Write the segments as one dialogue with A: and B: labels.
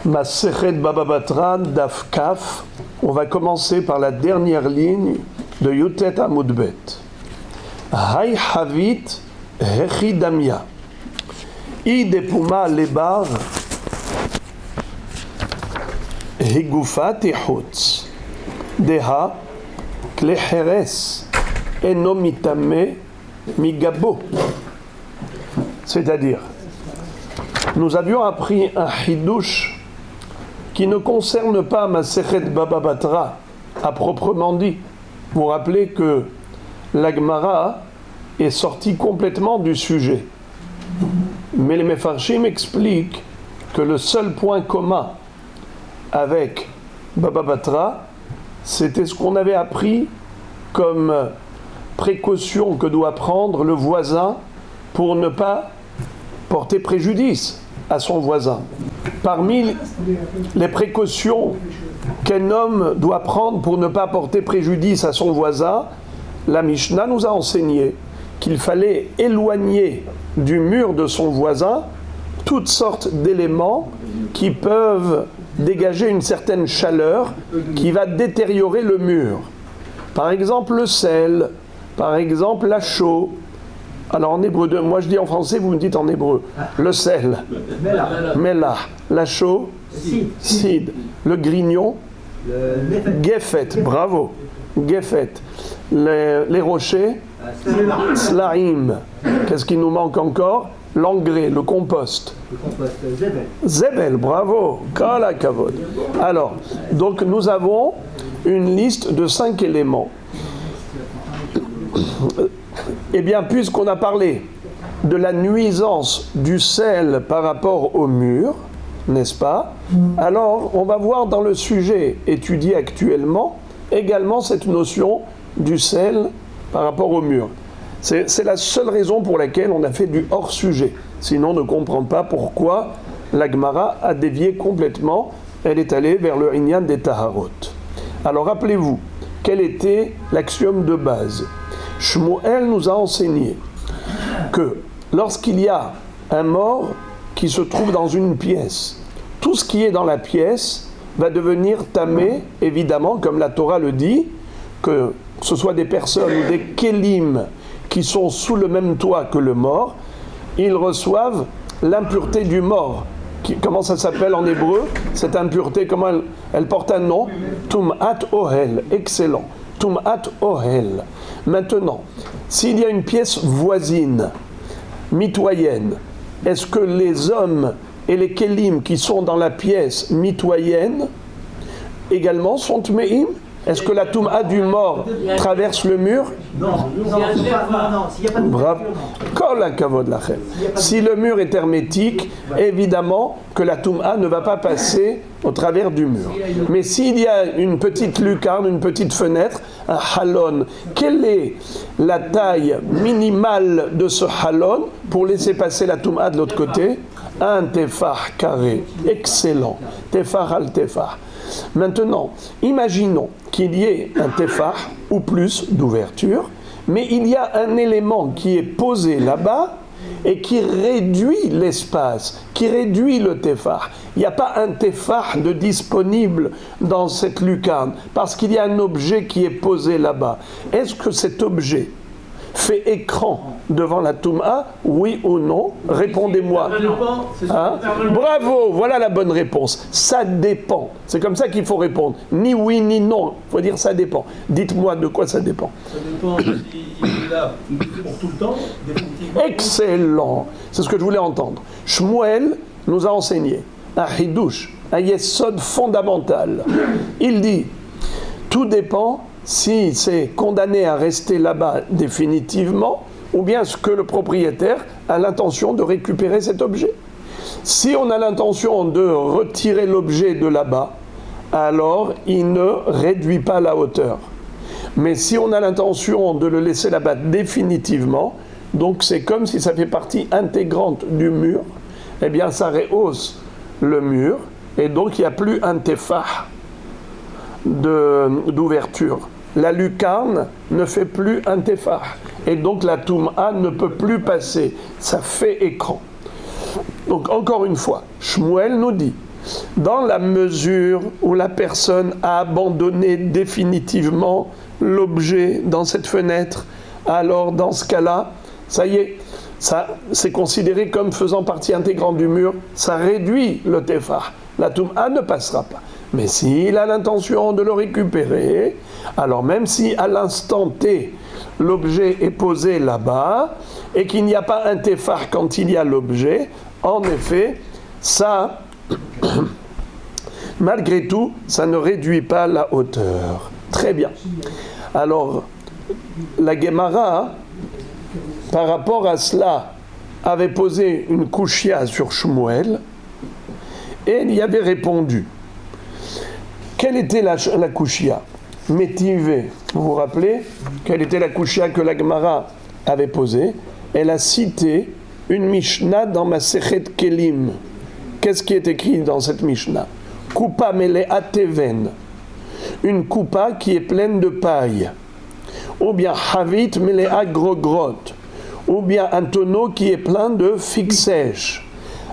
A: Masechet Baba Batra, Daf Kaf. On va commencer par la dernière ligne de Yutet Amud Bet. Hay Havit Hechidamia. I Depuma Lebar Higufa Tehutz. Deha Kleheres Enomitame Migabo. C'est-à-dire, nous avions appris un Hidush qui ne concerne pas Masechet Baba Batra à proprement dit. Vous vous rappelez que la Gemara est sortie complètement du sujet. Mais les Mefarshim expliquent que le seul point commun avec Baba Batra, c'était ce qu'on avait appris comme précaution que doit prendre le voisin pour ne pas porter préjudice à son voisin. Parmi les précautions qu'un homme doit prendre pour ne pas porter préjudice à son voisin, la Mishnah nous a enseigné qu'il fallait éloigner du mur de son voisin toutes sortes d'éléments qui peuvent dégager une certaine chaleur qui va détériorer le mur. Par exemple le sel, par exemple la chaux. Alors en hébreu, moi je dis en français, vous me dites en hébreu. Le sel, Mela, la chaux, Sid, le grignon, Gefet, bravo, Gefet, les rochers, Slaim, qu'est-ce qui nous manque encore? L'engrais, le compost. Zebel, bravo, Kala Kavod. Alors, donc nous avons une liste de 5 éléments. Eh bien, puisqu'on a parlé de la nuisance du sel par rapport au mur, n'est-ce pas? Alors, on va voir dans le sujet étudié actuellement également cette notion du sel par rapport au mur. C'est la seule raison pour laquelle on a fait du hors-sujet. Sinon, on ne comprend pas pourquoi la Gemara a dévié complètement. Elle est allée vers le Inyan des Taharot. Alors, rappelez-vous, quel était l'axiome de base? Shmuel nous a enseigné que lorsqu'il y a un mort qui se trouve dans une pièce, tout ce qui est dans la pièce va devenir tamé, évidemment, comme la Torah le dit, que ce soit des personnes ou des kélim qui sont sous le même toit que le mort, ils reçoivent l'impureté du mort. Comment ça s'appelle en hébreu? Cette impureté, comment elle porte un nom? Tum'at ohel, excellent. Tum'at ohel. Maintenant, s'il y a une pièce voisine, mitoyenne, est-ce que les hommes et les kélim qui sont dans la pièce mitoyenne également sont tmeim? Est-ce que la toum'a du mort traverse le mur?
B: Non, s'il n'y a pas de
A: bravo. Si le mur est hermétique, évidemment que la toum'a ne va pas passer au travers du mur. Mais s'il y a une petite lucarne, une petite fenêtre, un halon, quelle est la taille minimale de ce halon pour laisser passer la toum'a de l'autre côté? Un tefah carré. Excellent. Tefah al tefah. Maintenant, imaginons qu'il y ait un tefah ou plus d'ouverture, mais il y a un élément qui est posé là-bas et qui réduit l'espace, qui réduit le tefah. Il n'y a pas un tefah de disponible dans cette lucarne, parce qu'il y a un objet qui est posé là-bas. Est-ce que cet objet fait écran devant la toum'a, oui ou non? Répondez-moi. Hein? Bravo, voilà la bonne réponse. Ça dépend. C'est comme ça qu'il faut répondre. Ni oui ni non. Il faut dire ça dépend. Dites-moi de quoi ça dépend.
C: Ça dépend s'il est là pour tout le temps, définitivement.
A: Excellent. C'est ce que je voulais entendre. Shmuel nous a enseigné un hidush, un yesod fondamental. Il dit, tout dépend si c'est condamné à rester là-bas définitivement, ou bien est-ce que le propriétaire a l'intention de récupérer cet objet. Si on a l'intention de retirer l'objet de là-bas, alors il ne réduit pas la hauteur. Mais si on a l'intention de le laisser là-bas définitivement, donc c'est comme si ça fait partie intégrante du mur, eh bien ça rehausse le mur, et donc il n'y a plus un tefah d'ouverture. La lucarne ne fait plus un tefah, et donc la toum'a ne peut plus passer. Ça fait écran. Donc encore une fois, Shmuel nous dit Dans la mesure où la personne a abandonné définitivement l'objet dans cette fenêtre, alors dans ce cas-là, ça y est, ça, c'est considéré comme faisant partie intégrante du mur, ça réduit le tefah. La toum'a ne passera pas. Mais s'il a l'intention de le récupérer, alors même si à l'instant T, l'objet est posé là-bas, et qu'il n'y a pas un tefah quand il y a l'objet, en effet, ça, malgré tout, ça ne réduit pas la hauteur. Très bien. Alors, la Gemara, par rapport à cela, avait posé une kushia sur Shmuel, et il y avait répondu. Quelle était la kushia? Métivé. Vous vous rappelez quelle était la kushia que la Gemara avait posée? Elle a cité une Mishnah dans Masechet Kelim. Qu'est-ce qui est écrit dans cette Mishnah? Kupa melea teven. Une kupa qui est pleine de paille. Ou bien Havit melea grogrot. Ou bien un tonneau qui est plein de figues sèches.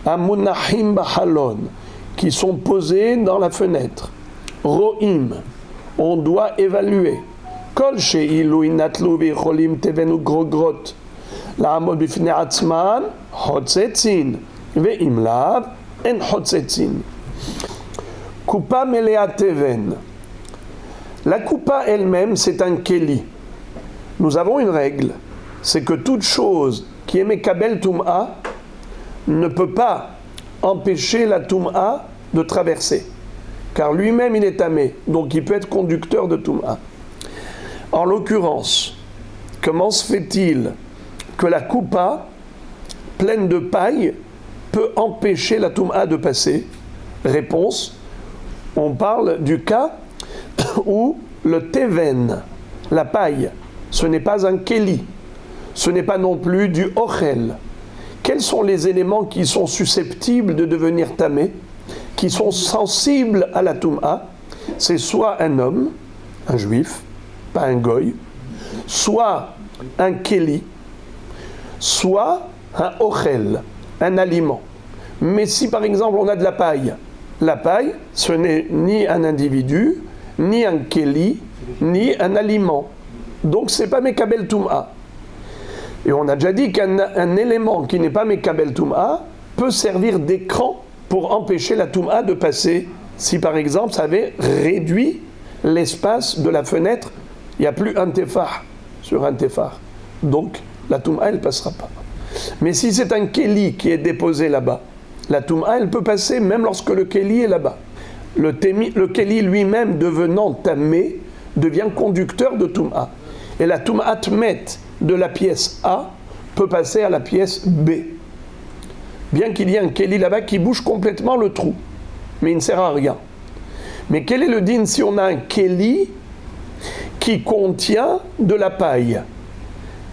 A: Amunahim bahalon. Qui sont posés dans la fenêtre. Ro'im. On doit évaluer. Kol she'ilu inatlu v'cholim teven grogrot. La'amod bifnei atzman hotzetzin. Ve'im lav en hotzetzin. Kupa melea teven. La kupa elle-même, c'est un keli. Nous avons une règle, c'est que toute chose qui est mekabel tum'a ne peut pas empêcher la tum'a de traverser. Car lui-même, il est tamé, donc il peut être conducteur de tum'a. En l'occurrence, comment se fait-il que la kupa, pleine de paille, peut empêcher la tum'a de passer? Réponse, on parle du cas où le teven, la paille, ce n'est pas un keli, ce n'est pas non plus du ochel. Quels sont les éléments qui sont susceptibles de devenir tamés, qui sont sensibles à la tum'a? C'est soit un homme, un juif, pas un goy, soit un keli, soit un ochel, un aliment. Mais si par exemple on a de la paille, ce n'est ni un individu, ni un keli, ni un aliment. Donc c'est pas mekabel tum'a. Et on a déjà dit qu'un élément qui n'est pas mekabel tum'a peut servir d'écran pour empêcher la tum'a de passer. Si par exemple ça avait réduit l'espace de la fenêtre, il n'y a plus un tefah sur un tefah. Donc la tum'a elle passera pas. Mais si c'est un keli qui est déposé là-bas, la tum'a elle peut passer même lorsque le keli est là-bas. Le keli lui-même devenant tamé devient conducteur de tum'a. Et la tum'a tmet de la pièce A peut passer à la pièce B. Bien qu'il y ait un keli là-bas qui bouge complètement le trou, mais il ne sert à rien. Mais quel est le din si on a un keli qui contient de la paille?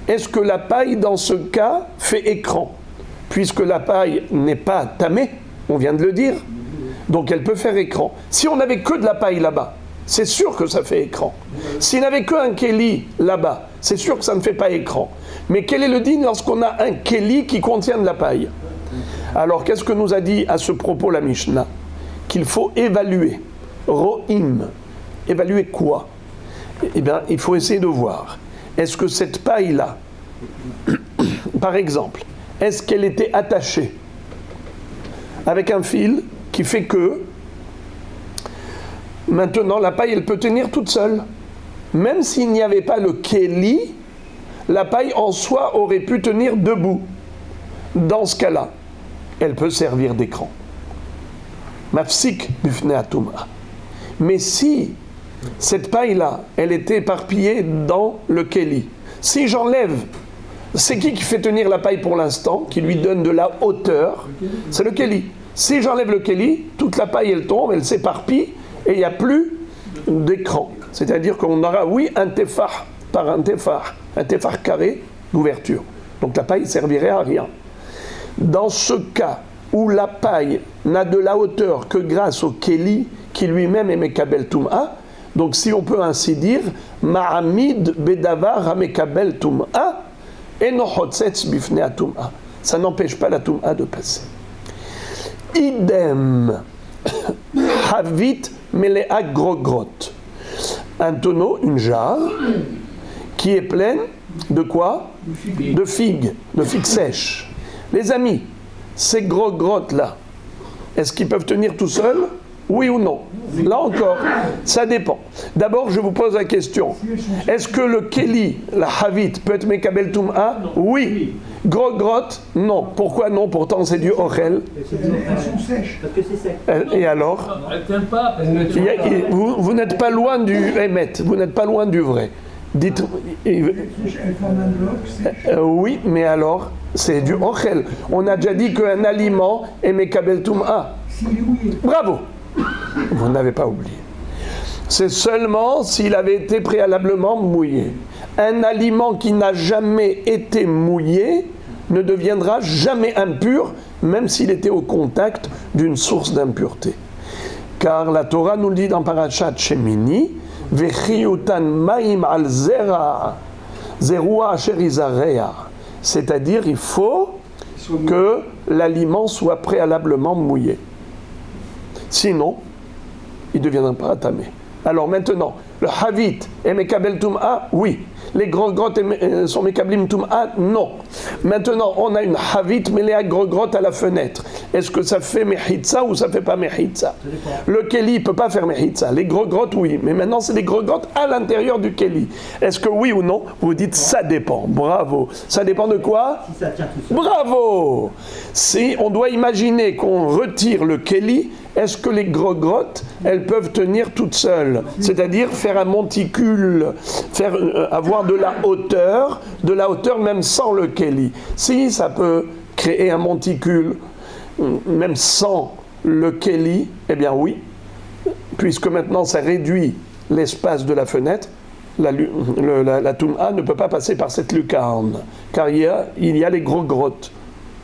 A: Est-ce que la paille dans ce cas fait écran? Puisque la paille n'est pas tamée, on vient de le dire, donc elle peut faire écran. Si on n'avait que de la paille là-bas, c'est sûr que ça fait écran. S'il n'avait qu'un keli là-bas, c'est sûr que ça ne fait pas écran. Mais quel est le din lorsqu'on a un keli qui contient de la paille? Alors qu'est-ce que nous a dit à ce propos la Mishnah? Qu'il faut évaluer. Ro'im. Évaluer quoi? Eh bien, il faut essayer de voir. Est-ce que cette paille-là, par exemple, est-ce qu'elle était attachée avec un fil qui fait que maintenant la paille elle peut tenir toute seule? Même s'il n'y avait pas le keli, la paille en soi aurait pu tenir debout. Dans ce cas-là, elle peut servir d'écran. Mafsik bifnei atum'a. Mais si cette paille-là, elle était éparpillée dans le keli, si j'enlève, c'est qui fait tenir la paille pour l'instant, qui lui donne de la hauteur? C'est le keli. Si j'enlève le keli, toute la paille elle tombe, elle s'éparpille et il n'y a plus d'écran. C'est-à-dire qu'on aura, oui, un tefah par un tefah carré d'ouverture. Donc la paille servirait à rien. Dans ce cas où la paille n'a de la hauteur que grâce au keli, qui lui-même est mekabel tum'a, donc si on peut ainsi dire, ma'amid bedavar ha-mekabel tum'a, eno hotzetz bifnei atum'a. Ça n'empêche pas la tum'a de passer. Idem Havit melea grogrot. Un tonneau, une jarre, qui est pleine de quoi? De figues sèches. Les amis, ces grogrottes-là, est-ce qu'ils peuvent tenir tout seuls? Oui ou non? Là encore, ça dépend. D'abord, je vous pose la question. Est-ce que le Keli, la Havit, peut être Mekabel Tum'a? Oui. Grogrotte? Non. Pourquoi non? Pourtant, c'est du Ochel.
B: Elles sont sèches. Parce que c'est sec.
A: Et alors?
C: Elle ne tient pas. Parce que
A: Vous n'êtes pas loin du Emet, vous n'êtes pas loin du vrai. Dites.
B: Elles forment un bloc sèche.
A: Oui, mais alors, c'est du Ochel. On a déjà dit qu'un aliment est Mekabel Tum'a.
B: S'il est mouillé.
A: Bravo! Vous n'avez pas oublié. C'est seulement s'il avait été préalablement mouillé. Un aliment qui n'a jamais été mouillé ne deviendra jamais impur, même s'il était au contact d'une source d'impureté. Car la Torah nous le dit dans Parashat Shemini, Vechiyutan ma'im al zera, zerua asher izarea. C'est-à-dire, il faut que l'aliment soit préalablement mouillé. Sinon, il ne deviendra pas atamé. Alors maintenant, le Havit est Mekabel Tum'a? Oui. Les grogrottes sont Mekablim Tum'a? Non. Maintenant, on a une Havit mêlée à grogrotte à la fenêtre. Est-ce que ça fait Mechitza ou ça ne fait pas Mechitza? Le Keli ne peut pas faire Mechitza. Les grogrottes, oui. Mais maintenant, c'est des grogrottes à l'intérieur du Keli. Est-ce que oui ou non? Vous dites ça dépend. Bravo. Ça dépend de quoi?
B: Si ça tient tout seul.
A: Bravo! Si on doit imaginer qu'on retire le Keli, est-ce que les grogrottes, elles peuvent tenir toutes seules? C'est-à-dire faire un monticule, avoir de la hauteur même sans le Keli. Si ça peut créer un monticule, même sans le Keli, eh bien oui, puisque maintenant ça réduit l'espace de la fenêtre, la Tum'a ne peut pas passer par cette lucarne, car il y a les grogrottes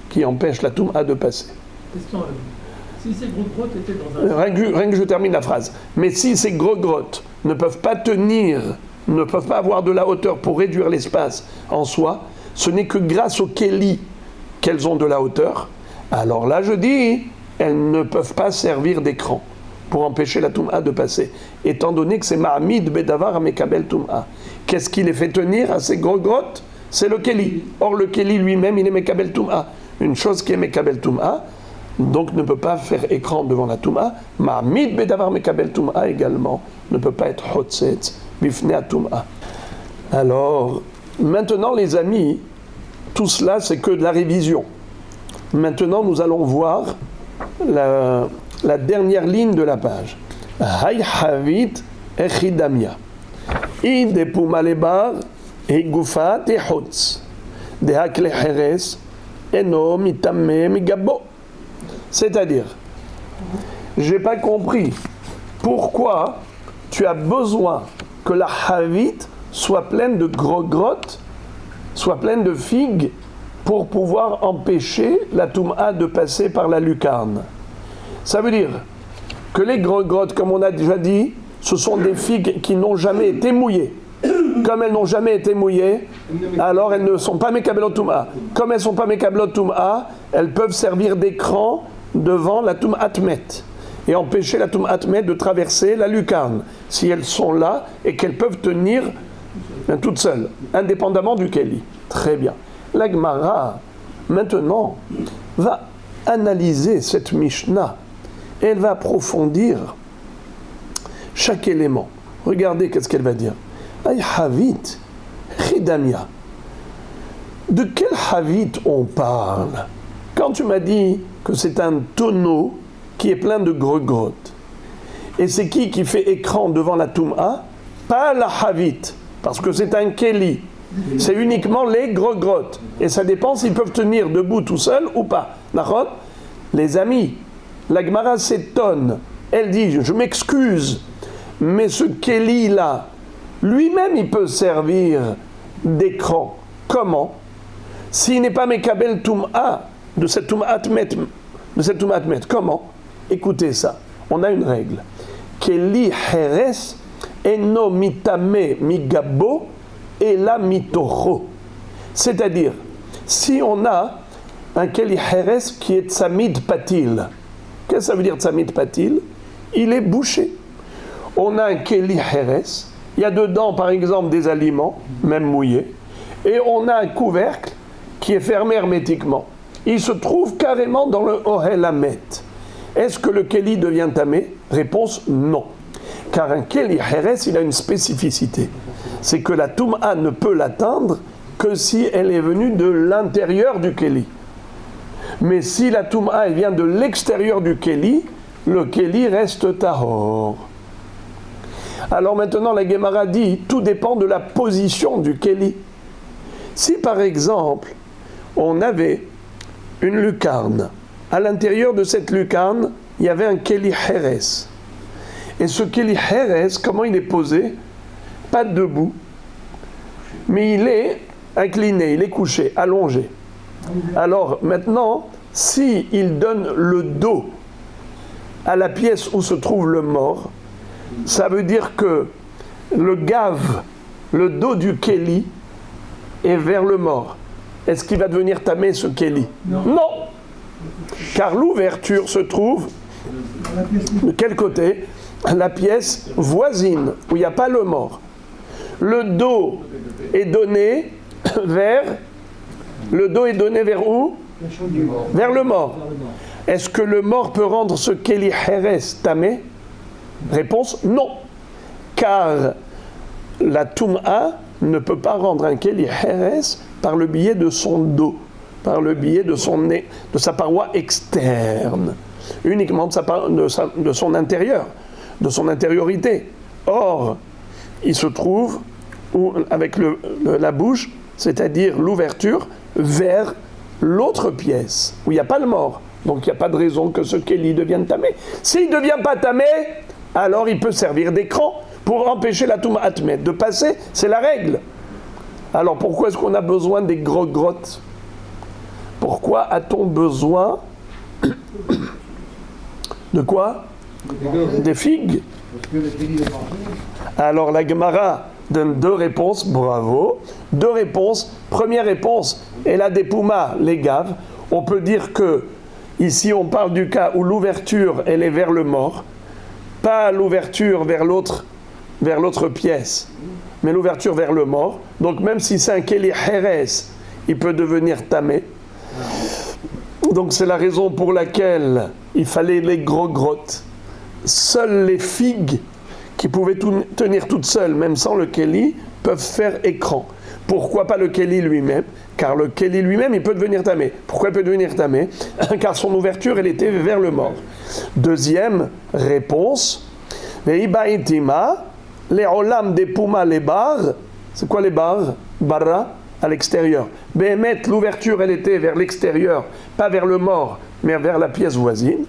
A: qui empêchent la Tum'a de passer.
C: question, si ces grottes étaient dans un...
A: Rien que je termine la phrase. Mais si ces grottes ne peuvent pas tenir, ne peuvent pas avoir de la hauteur pour réduire l'espace en soi, ce n'est que grâce au Keli qu'elles ont de la hauteur. Alors là, je dis, elles ne peuvent pas servir d'écran pour empêcher la Tum'a de passer, étant donné que c'est Ma'amid Bedavar Mekabel Tum'a. Qu'est-ce qui les fait tenir à ces grottes? C'est le Keli. Or, le Keli lui-même, il est Mekabel Tum'a. Une chose qui est Mekabel Tum'a, donc ne peut pas faire écran devant la Tum'a. Ma'amid Bedavar Mekabel Tum'a également ne peut pas être Hotzetz Bifnei Tum'a. Alors, maintenant les amis, tout cela c'est que de la révision. Maintenant nous allons voir la dernière ligne de la page. Hay Havit Echidamia. I de Pumalebar et Gufat et Hotz. De Hakle Heres Eno Mitame Migabo. C'est-à-dire, j'ai pas compris pourquoi tu as besoin que la Havit soit pleine de grottes, soit pleine de figues pour pouvoir empêcher la Tum'a de passer par la lucarne. Ça veut dire que les grottes, comme on a déjà dit, ce sont des figues qui n'ont jamais été mouillées. Comme elles n'ont jamais été mouillées, alors elles ne sont pas Mekabelot Tum'a. Comme elles ne sont pas Mekabelot Tum'a, elles peuvent servir d'écran devant la Tum'at Met et empêcher la Tum'at Met de traverser la lucarne, si elles sont là et qu'elles peuvent tenir toutes seules, indépendamment du Keli. Très bien. La Gemara, maintenant, va analyser cette Mishnah et elle va approfondir chaque élément. Regardez qu'est-ce qu'elle va dire. Ay Havit, Chidamia. De quel Havit on parle? Quand tu m'as dit que c'est un tonneau qui est plein de grottes, et c'est qui fait écran devant la Tum'a? Pas la Havit, parce que c'est un Keli. C'est uniquement les grottes. Et ça dépend s'ils peuvent tenir debout tout seuls ou pas. D'accord? Les amis, la Gemara s'étonne. Elle dit, je m'excuse, mais ce Keli-là, lui-même, il peut servir d'écran. Comment? S'il n'est pas Mekabel Tum'a, de cette Tum'at Met, comment? Écoutez ça. On a une règle. Keli Heres eno mitame migabo et la mitocho. C'est-à-dire, si on a un Keli Heres qui est Tsamid Patil, Qu'est-ce que ça veut dire tzamid patil? Il est bouché. On a un keli heres, il y a dedans par exemple des aliments, même mouillés, et on a un couvercle qui est fermé hermétiquement. Il se trouve carrément dans le ohel hamet. Est-ce que le keli devient tamé? Réponse non. Car un keli heres, il a une spécificité. C'est que la toum'a ne peut l'atteindre que si elle est venue de l'intérieur du keli. Mais si la toum'a vient de l'extérieur du keli, le keli reste tahor. Alors maintenant, la Gemara dit, tout dépend de la position du keli. Si par exemple, on avait une lucarne, à l'intérieur de cette lucarne, il y avait un keli heres. Et ce keli heres, comment il est posé? Pas debout, mais il est incliné, il est couché, allongé. Alors maintenant, si il donne le dos à la pièce où se trouve le mort, ça veut dire que le gave, le dos du keli, est vers le mort. Est-ce qu'il va devenir tamé ce keli? Non. Car l'ouverture se trouve de quel côté? La pièce voisine, où il n'y a pas le mort. Le dos est donné vers... Le dos est donné vers où? Vers le mort. Est-ce que le mort peut rendre ce keli heres tamé? Réponse non. Car la toum'a ne peut pas rendre un keli heres par le biais de son dos, par le biais de sa paroi externe, uniquement de son intérieur, de son intériorité. Or, il se trouve avec la bouche, c'est-à-dire l'ouverture, vers l'autre pièce, où il n'y a pas le mort. Donc il n'y a pas de raison que ce keli devienne tamé. S'il ne devient pas tamé, alors il peut servir d'écran pour empêcher la toum'a de passer, c'est la règle. Alors pourquoi est-ce qu'on a besoin des grottes? Pourquoi a-t-on besoin de quoi? Des figues. Alors la Gemara donne deux réponses, bravo. Deux réponses. Première réponse, elle a des poumas, les gaves. On peut dire que ici on parle du cas où l'ouverture elle est vers le mort, pas l'ouverture vers l'autre pièce, mais l'ouverture vers le mort. Donc même si c'est un keli heres, il peut devenir tamé. Donc c'est la raison pour laquelle il fallait les grottes. Seules les figues qui pouvaient tenir toutes seules, même sans le keli, peuvent faire écran. Pourquoi pas le keli lui-même? Car le keli lui-même, il peut devenir tamé. Pourquoi il peut devenir tamé? Car son ouverture, elle était vers le mort. Deuxième réponse, les ibaïtima, les olam des puma les bars. C'est quoi les bars? Barra, à l'extérieur. Béhémet, l'ouverture, elle était vers l'extérieur, pas vers le mort, mais vers la pièce voisine.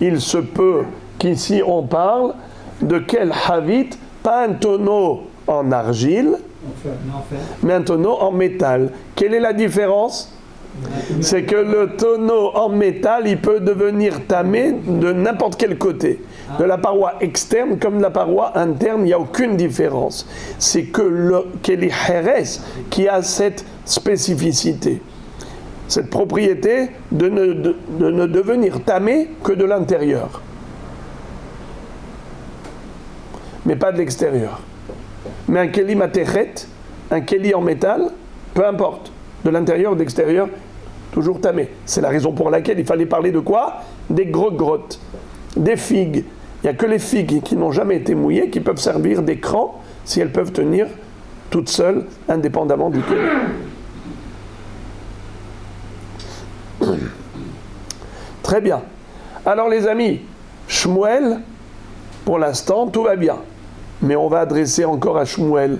A: Il se peut qu'ici on parle de quel havit? Pas un tonneau en argile, mais un tonneau en métal. Quelle est la différence? C'est que le tonneau en métal, il peut devenir tamé de n'importe quel côté. De la paroi externe comme de la paroi interne, il n'y a aucune différence. C'est que le keli heres qui a cette spécificité, cette propriété de ne devenir tamé que de l'intérieur, mais pas de l'extérieur. Mais un keli matechet, un keli en métal, peu importe, de l'intérieur ou de l'extérieur, toujours tamé. C'est la raison pour laquelle il fallait parler de quoi? Des grottes, des figues. Il n'y a que les figues qui n'ont jamais été mouillées qui peuvent servir d'écran si elles peuvent tenir toutes seules, indépendamment du keli. Très bien. Alors les amis, Shmuel, pour l'instant, tout va bien. Mais on va adresser encore à Shmuel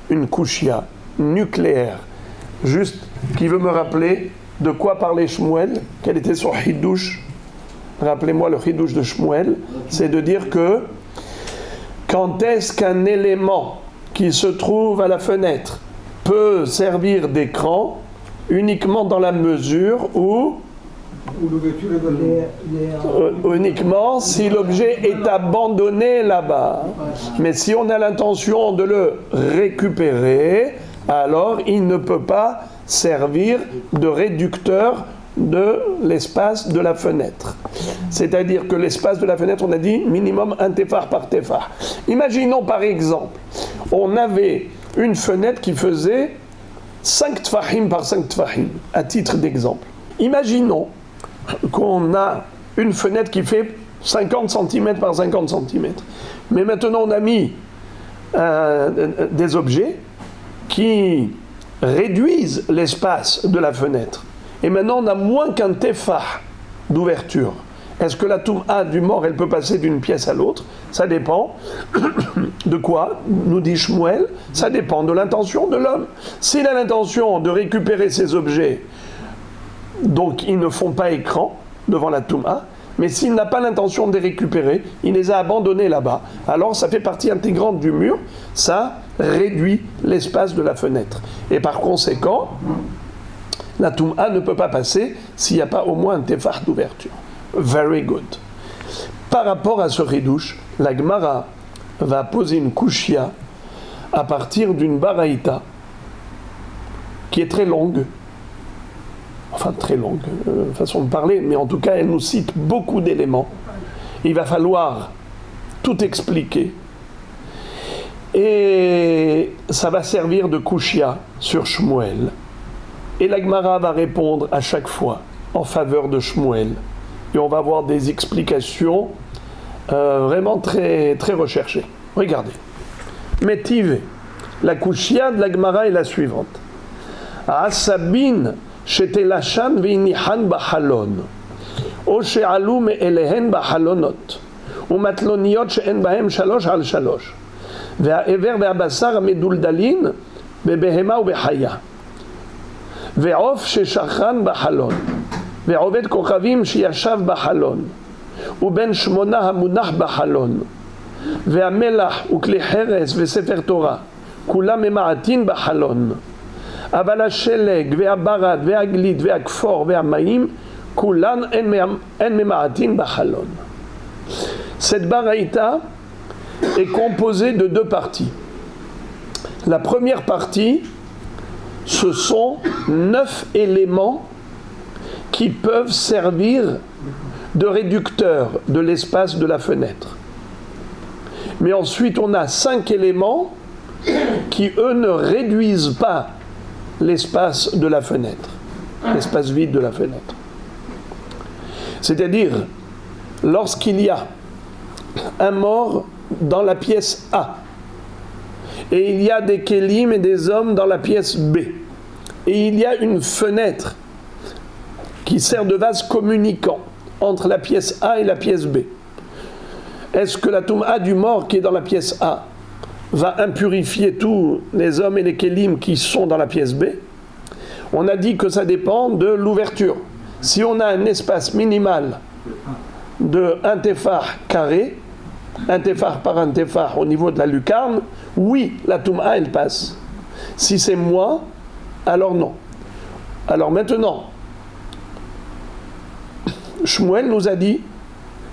A: une kushia nucléaire. Juste, qui veut me rappeler de quoi parlait Shmuel? Quel était son hidouche? Rappelez-moi le hidouche de Shmuel. C'est de dire que quand est-ce qu'un élément qui se trouve à la fenêtre peut servir d'écran? Uniquement dans la mesure où uniquement si l'objet est abandonné là-bas. Mais si on a l'intention de le récupérer, alors il ne peut pas servir de réducteur de l'espace de la fenêtre. C'est-à-dire que l'espace de la fenêtre, on a dit minimum un tefar par tefar. Imaginons par exemple, on avait une fenêtre qui faisait 5 tfahim par 5 tfahim, à titre d'exemple. Imaginons qu'on a une fenêtre qui fait 50 cm par 50 cm. Mais maintenant on a mis des objets qui réduisent l'espace de la fenêtre. Et maintenant on a moins qu'un tefah d'ouverture. Est-ce que la toum'a du mort, elle peut passer d'une pièce à l'autre? Ça dépend de quoi, nous dit Shmuel, ça dépend de l'intention de l'homme. S'il a l'intention de récupérer ces objets, donc ils ne font pas écran devant la toum'a, mais s'il n'a pas l'intention de les récupérer, il les a abandonnés là-bas, alors ça fait partie intégrante du mur, ça réduit l'espace de la fenêtre. Et par conséquent, la toum'a ne peut pas passer s'il n'y a pas au moins un tefah d'ouverture. Very good. Par rapport à ce ridouche, la Gemara va poser une kushia à partir d'une baraïta qui est très longue, enfin très longue, façon de parler, mais en tout cas elle nous cite beaucoup d'éléments. Il va falloir tout expliquer. Et ça va servir de kushia sur Shmuel. Et la Gemara va répondre à chaque fois en faveur de Shmuel. Et on va avoir des explications vraiment très, très recherchées. Regardez. Métive, la kushia de la Gemara est la suivante. Asabin shete lachan veinihan bahalon. O she'alu me'elehen bahalonot. O matloniot she'en bahem shalosh al shalosh. והעבר והבשר המדולדלין בבהמה ובחיה ועוף ששכן בחלון ועובד כוכבים שישב בחלון ובן 8 המונח בחלון והמלח וכלי חרס וספר תורה כולם ממעטין בחלון אבל השלג והברד והגליד והכפור והמים כולן אין ממעטין בחלון. Cette baraïta est composée de deux parties. La première partie, ce sont 9 éléments qui peuvent servir de réducteur de l'espace de la fenêtre. Mais ensuite, on a 5 éléments qui, eux, ne réduisent pas l'espace de la fenêtre, l'espace vide de la fenêtre. C'est-à-dire, lorsqu'il y a un mort dans la pièce A, et il y a des kélim et des hommes dans la pièce B, et il y a une fenêtre qui sert de vase communicant entre la pièce A et la pièce B. Est-ce que la toum'a du mort qui est dans la pièce A va impurifier tous les hommes et les kélim qui sont dans la pièce B? On a dit que ça dépend de l'ouverture. Si on a un espace minimal de 1 tefah carré, 1 tefah par 1 tefah au niveau de la lucarne, oui, la toum'a elle passe. Si c'est moins, alors non. Alors maintenant, Shmuel nous a dit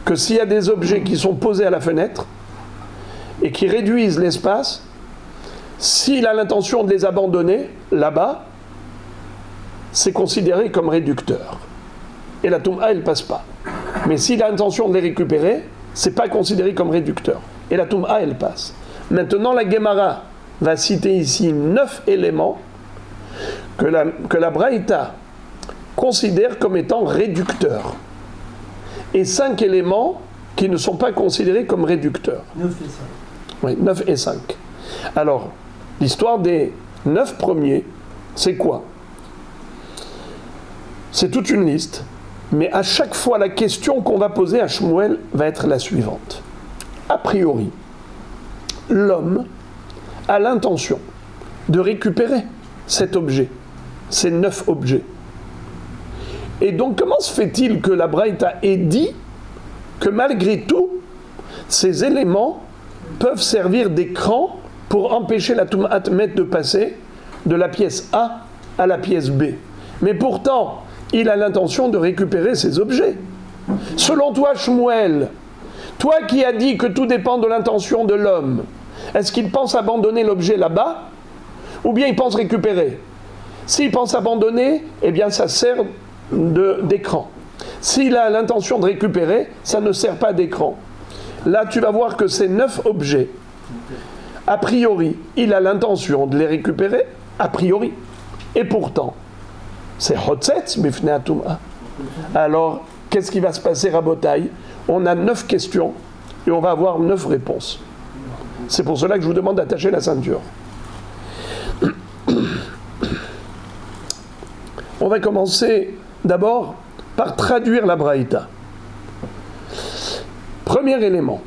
A: que s'il y a des objets qui sont posés à la fenêtre et qui réduisent l'espace, s'il a l'intention de les abandonner là-bas, c'est considéré comme réducteur. Et la toum'a elle passe pas. Mais s'il a l'intention de les récupérer, c'est pas considéré comme réducteur. Et la toum'a, elle passe. Maintenant, la Gemara va citer ici 9 éléments que la Braïta considère comme étant réducteurs. Et 5 éléments qui ne sont pas considérés comme réducteurs.
D: 9 et 5.
A: Oui, 9 et 5. Alors, l'histoire des 9 premiers, c'est quoi? C'est toute une liste. Mais à chaque fois, la question qu'on va poser à Shmuel va être la suivante. A priori, l'homme a l'intention de récupérer cet objet, ces 9 objets. Et donc, comment se fait-il que la Braïta ait dit que malgré tout, ces éléments peuvent servir d'écran pour empêcher la toum'at de passer de la pièce A à la pièce B? Mais pourtant, il a l'intention de récupérer ces objets. Selon toi, Shmuel, toi qui as dit que tout dépend de l'intention de l'homme, est-ce qu'il pense abandonner l'objet là-bas ou bien il pense récupérer? S'il pense abandonner, eh bien ça sert d'écran. S'il a l'intention de récupérer, ça ne sert pas d'écran. Là, tu vas voir que ces 9 objets, a priori, il a l'intention de les récupérer, a priori. Et pourtant, c'est Hotzetz Bifnei Atum'a. Alors, qu'est-ce qui va se passer à Botaï? On a 9 questions et on va avoir 9 réponses. C'est pour cela que je vous demande d'attacher la ceinture. On va commencer d'abord par traduire la Braïta. Premier élément.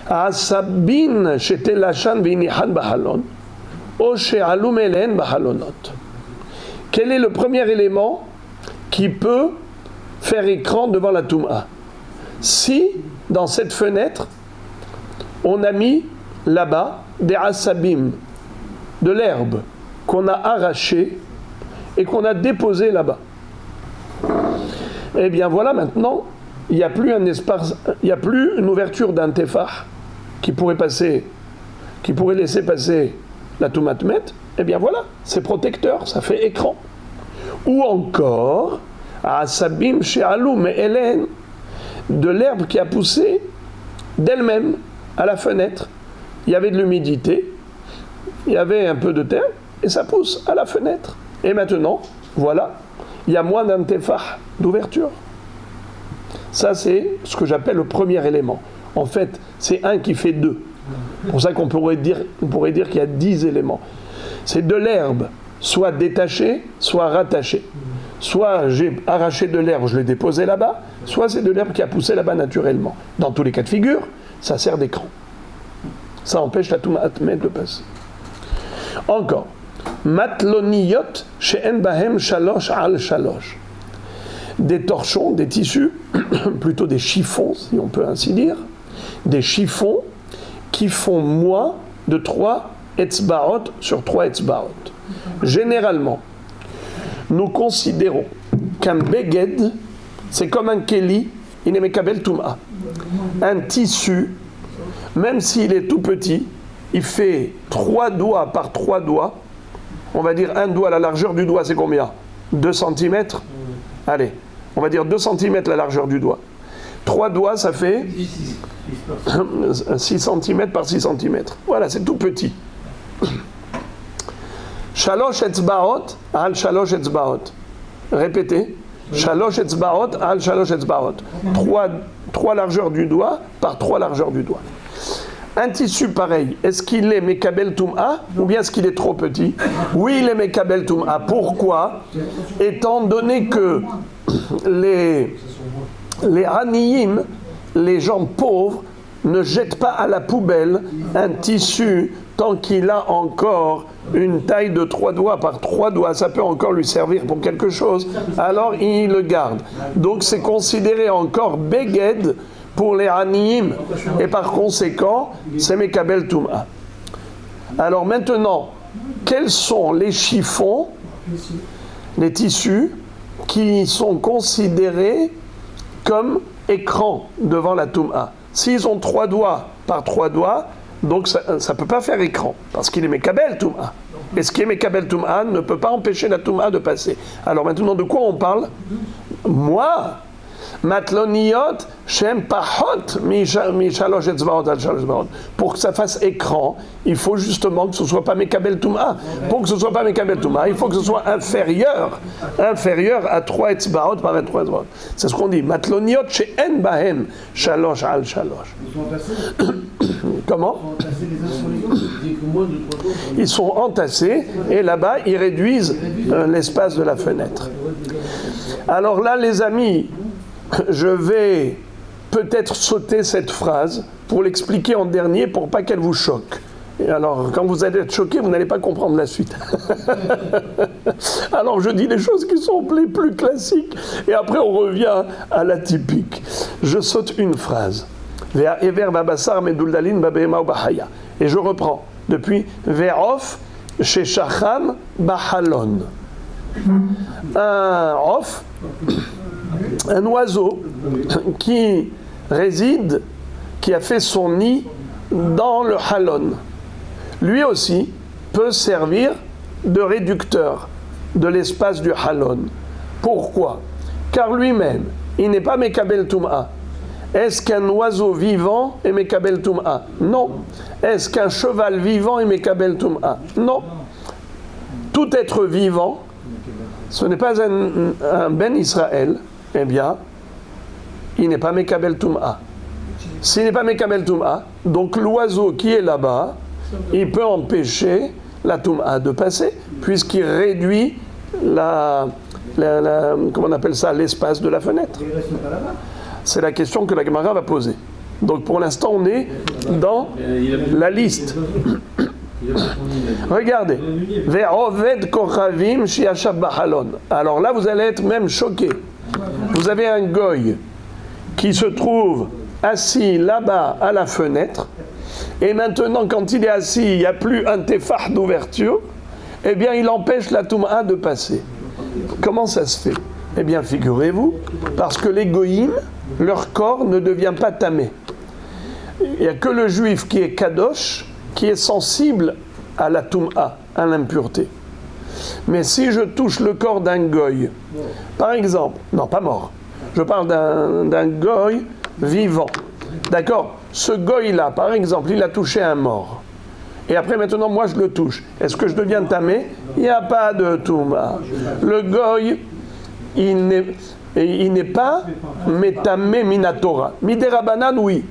A: Asabin shetelachan v'inihan bahalon, o she'alum elen bahalonot. Quel est le premier élément qui peut faire écran devant la Toum'a? Si, dans cette fenêtre, on a mis là-bas des asabim, de l'herbe qu'on a arrachée et qu'on a déposée là-bas. Eh bien voilà, maintenant, il n'y a plus un espace, il n'y a plus une ouverture d'un tefah qui pourrait laisser passer la Toumatmet. Eh bien voilà, c'est protecteur, ça fait écran. Ou encore, asabim she'alum elen, de l'herbe qui a poussé d'elle-même à la fenêtre. Il y avait de l'humidité, il y avait un peu de terre, et ça pousse à la fenêtre. Et maintenant, voilà, il y a moins d'un tefah d'ouverture. Ça, c'est ce que j'appelle le premier élément. En fait, c'est un qui fait 2. C'est pour ça qu'on pourrait dire qu'il y a 10 éléments. C'est de l'herbe, soit détachée, soit rattachée. Soit j'ai arraché de l'herbe, je l'ai déposé là-bas, soit c'est de l'herbe qui a poussé là-bas naturellement. Dans tous les cas de figure, ça sert d'écran. Ça empêche la Toumatmet de passer. Encore. Matloniyot she'en bahem shalosh al shalosh. Des torchons, des tissus, plutôt des chiffons, si on peut ainsi dire, des chiffons qui font moins de 3 etzbaot sur 3 etzbaot. Généralement, nous considérons qu'un beged, c'est comme un keli, il est mekabel touma. Un tissu, même s'il est tout petit, il fait 3 doigts par 3 doigts. On va dire un doigt, la largeur du doigt, c'est combien? 2 cm. Allez, on va dire 2 cm la largeur du doigt. 3 doigts, ça fait 6 cm par 6 cm. Voilà, c'est tout petit. Shalosh etzbaot al shalosh etzbaot. Répétez. Shalosh etzbaot al shalosh etzbaot. 3 largeurs du doigt par 3 largeurs du doigt. Un tissu pareil, est-ce qu'il est Mekabel Toum'a ou bien est-ce qu'il est trop petit? Oui, il est Mekabel Toum'a. Pourquoi? Étant donné que les Aniyim, les gens pauvres, ne jettent pas à la poubelle un tissu tant qu'il a encore une taille de 3 doigts par 3 doigts. Ça peut encore lui servir pour quelque chose. Alors il le garde. Donc c'est considéré encore Beged pour les Aniyim, et par conséquent, c'est Mekabel Toum'a. Alors maintenant, quels sont les chiffons, les tissus, qui sont considérés comme écran devant la Toum'a? S'ils ont 3 doigts par 3 doigts, donc ça ne peut pas faire écran, parce qu'il est Mekabel Toum'a. Et ce qui est Mekabel Toum'a ne peut pas empêcher la Toum'a de passer. Alors maintenant, de quoi on parle? Moi, Matloniyot, Shem Pahot, Mishalosh Etzbaot al Shalosh Etzbaot. Pour que ça fasse écran, il faut justement que ce ne soit pas Mekabel Toum'a. Pour que ce ne soit pas Mekabel Toum'a, il faut que ce soit inférieur à 3 Etzbaot par 3 Etzbaot. C'est ce qu'on dit. Matloniyot, She'en Bahem, Shalosh al Shalosh. Comment? Ils sont entassés et là-bas, ils réduisent l'espace de la fenêtre. Alors là, les amis, je vais peut-être sauter cette phrase pour l'expliquer en dernier pour pas qu'elle vous choque. Et alors, quand vous allez être choqué, vous n'allez pas comprendre la suite. Alors, je dis les choses qui sont les plus classiques et après on revient à la typique. Je saute une phrase. Et je reprends depuis Ve'of sheshacham bahalon. Un off, un oiseau qui réside, qui a fait son nid dans le halon. Lui aussi peut servir de réducteur de l'espace du halon. Pourquoi? Car lui-même, il n'est pas Mekabel Tum'a. Est-ce qu'un oiseau vivant est Mekabel Tum'a? Non. Est-ce qu'un cheval vivant est Mekabel Tum'a? Non. Tout être vivant, ce n'est pas un Ben Israël, eh bien, il n'est pas Mekabel Tum'a. S'il n'est pas Mekabel Tum'a, donc l'oiseau qui est là-bas, il peut empêcher la Tum'a de passer, puisqu'il réduit comment on appelle ça, l'espace de la fenêtre. C'est la question que la Gemara va poser. Donc pour l'instant, on est dans la liste. Regardez. Ve'oved kochavim shi'ashav b'halon. Alors là, vous allez être même choqués. Vous avez un goy qui se trouve assis là-bas à la fenêtre, et maintenant, quand il est assis, il n'y a plus un tefah d'ouverture, eh bien, il empêche la Toum'a de passer. Comment ça se fait? Eh bien, figurez-vous, parce que les goïms, leur corps ne devient pas tamé. Il n'y a que le juif qui est kadosh, qui est sensible à la Toum'a, à l'impureté. Mais si je touche le corps d'un goy, par exemple, non, pas mort, je parle d'un goy vivant, d'accord? Ce goy-là, par exemple, il a touché un mort. Et après, maintenant, moi, je le touche. Est-ce que je deviens tamé? Il n'y a pas de touma. Le goy, il n'est pas métamé minatora. Miderabanan, oui.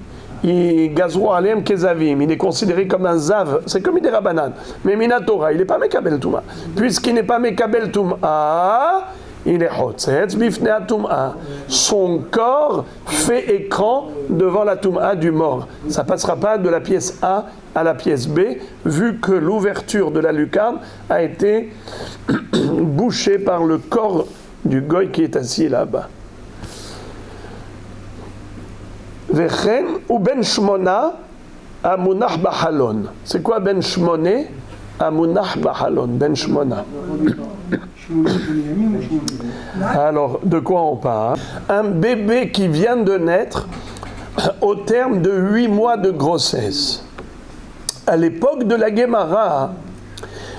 A: Il gazro alem kezavim. Il est considéré comme un zav. C'est comme miderabanan. Mais minatora, il n'est pas mekabel touma. Puisqu'il n'est pas mekabel touma, il est hotzetz bifnea touma. Son corps fait écran devant la touma du mort. Ça ne passera pas de la pièce A à la pièce B, vu que l'ouverture de la lucarne a été bouchée par le corps du goy qui est assis là-bas. Vechen ou ben shmona amunach bahalon. C'est quoi ben shmoné amunach bahalon? Ben shmona. Alors, de quoi on parle? Un bébé qui vient de naître au terme de 8 mois de grossesse. À l'époque de la Guémara,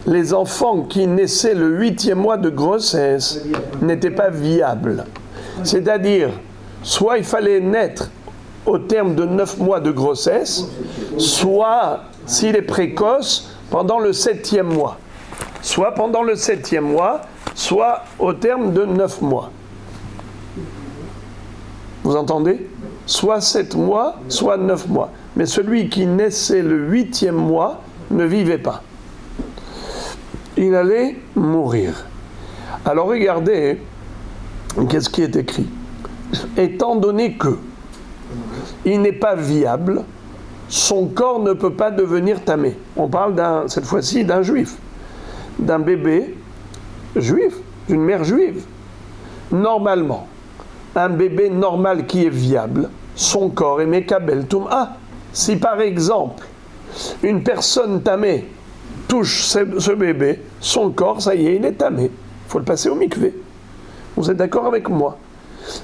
A: les enfants qui naissaient le 8e mois de grossesse n'étaient pas viables. C'est-à-dire, soit il fallait naître au terme de 9 mois de grossesse, soit, s'il est précoce, pendant le 7e mois. Soit pendant le 7e mois, soit au terme de 9 mois. Vous entendez? Soit 7 mois, soit 9 mois. Mais celui qui naissait le 8e mois ne vivait pas. Il allait mourir. Alors regardez, qu'est-ce qui est écrit? Étant donné que il n'est pas viable, son corps ne peut pas devenir tamé. On parle cette fois-ci d'un juif, d'un bébé juif, d'une mère juive. Normalement, un bébé normal qui est viable, son corps est mekabel tum'a. Si par exemple, une personne tamée touche ce bébé, son corps, ça y est, il est tamé. Il faut le passer au mikvé. Vous êtes d'accord avec moi?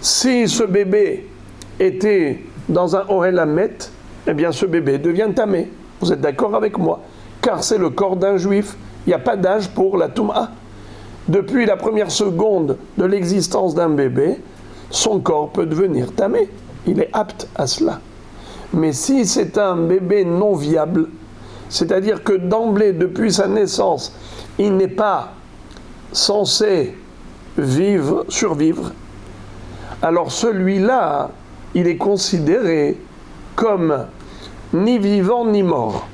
A: Si ce bébé était dans un Ohel Hamet, eh bien ce bébé devient tamé. Vous êtes d'accord avec moi? Car c'est le corps d'un juif. Il n'y a pas d'âge pour la tum'a. Depuis la première seconde de l'existence d'un bébé, son corps peut devenir tamé. Il est apte à cela. Mais si c'est un bébé non viable, c'est-à-dire que d'emblée, depuis sa naissance, il n'est pas censé survivre, alors celui-là, il est considéré comme ni vivant ni mort.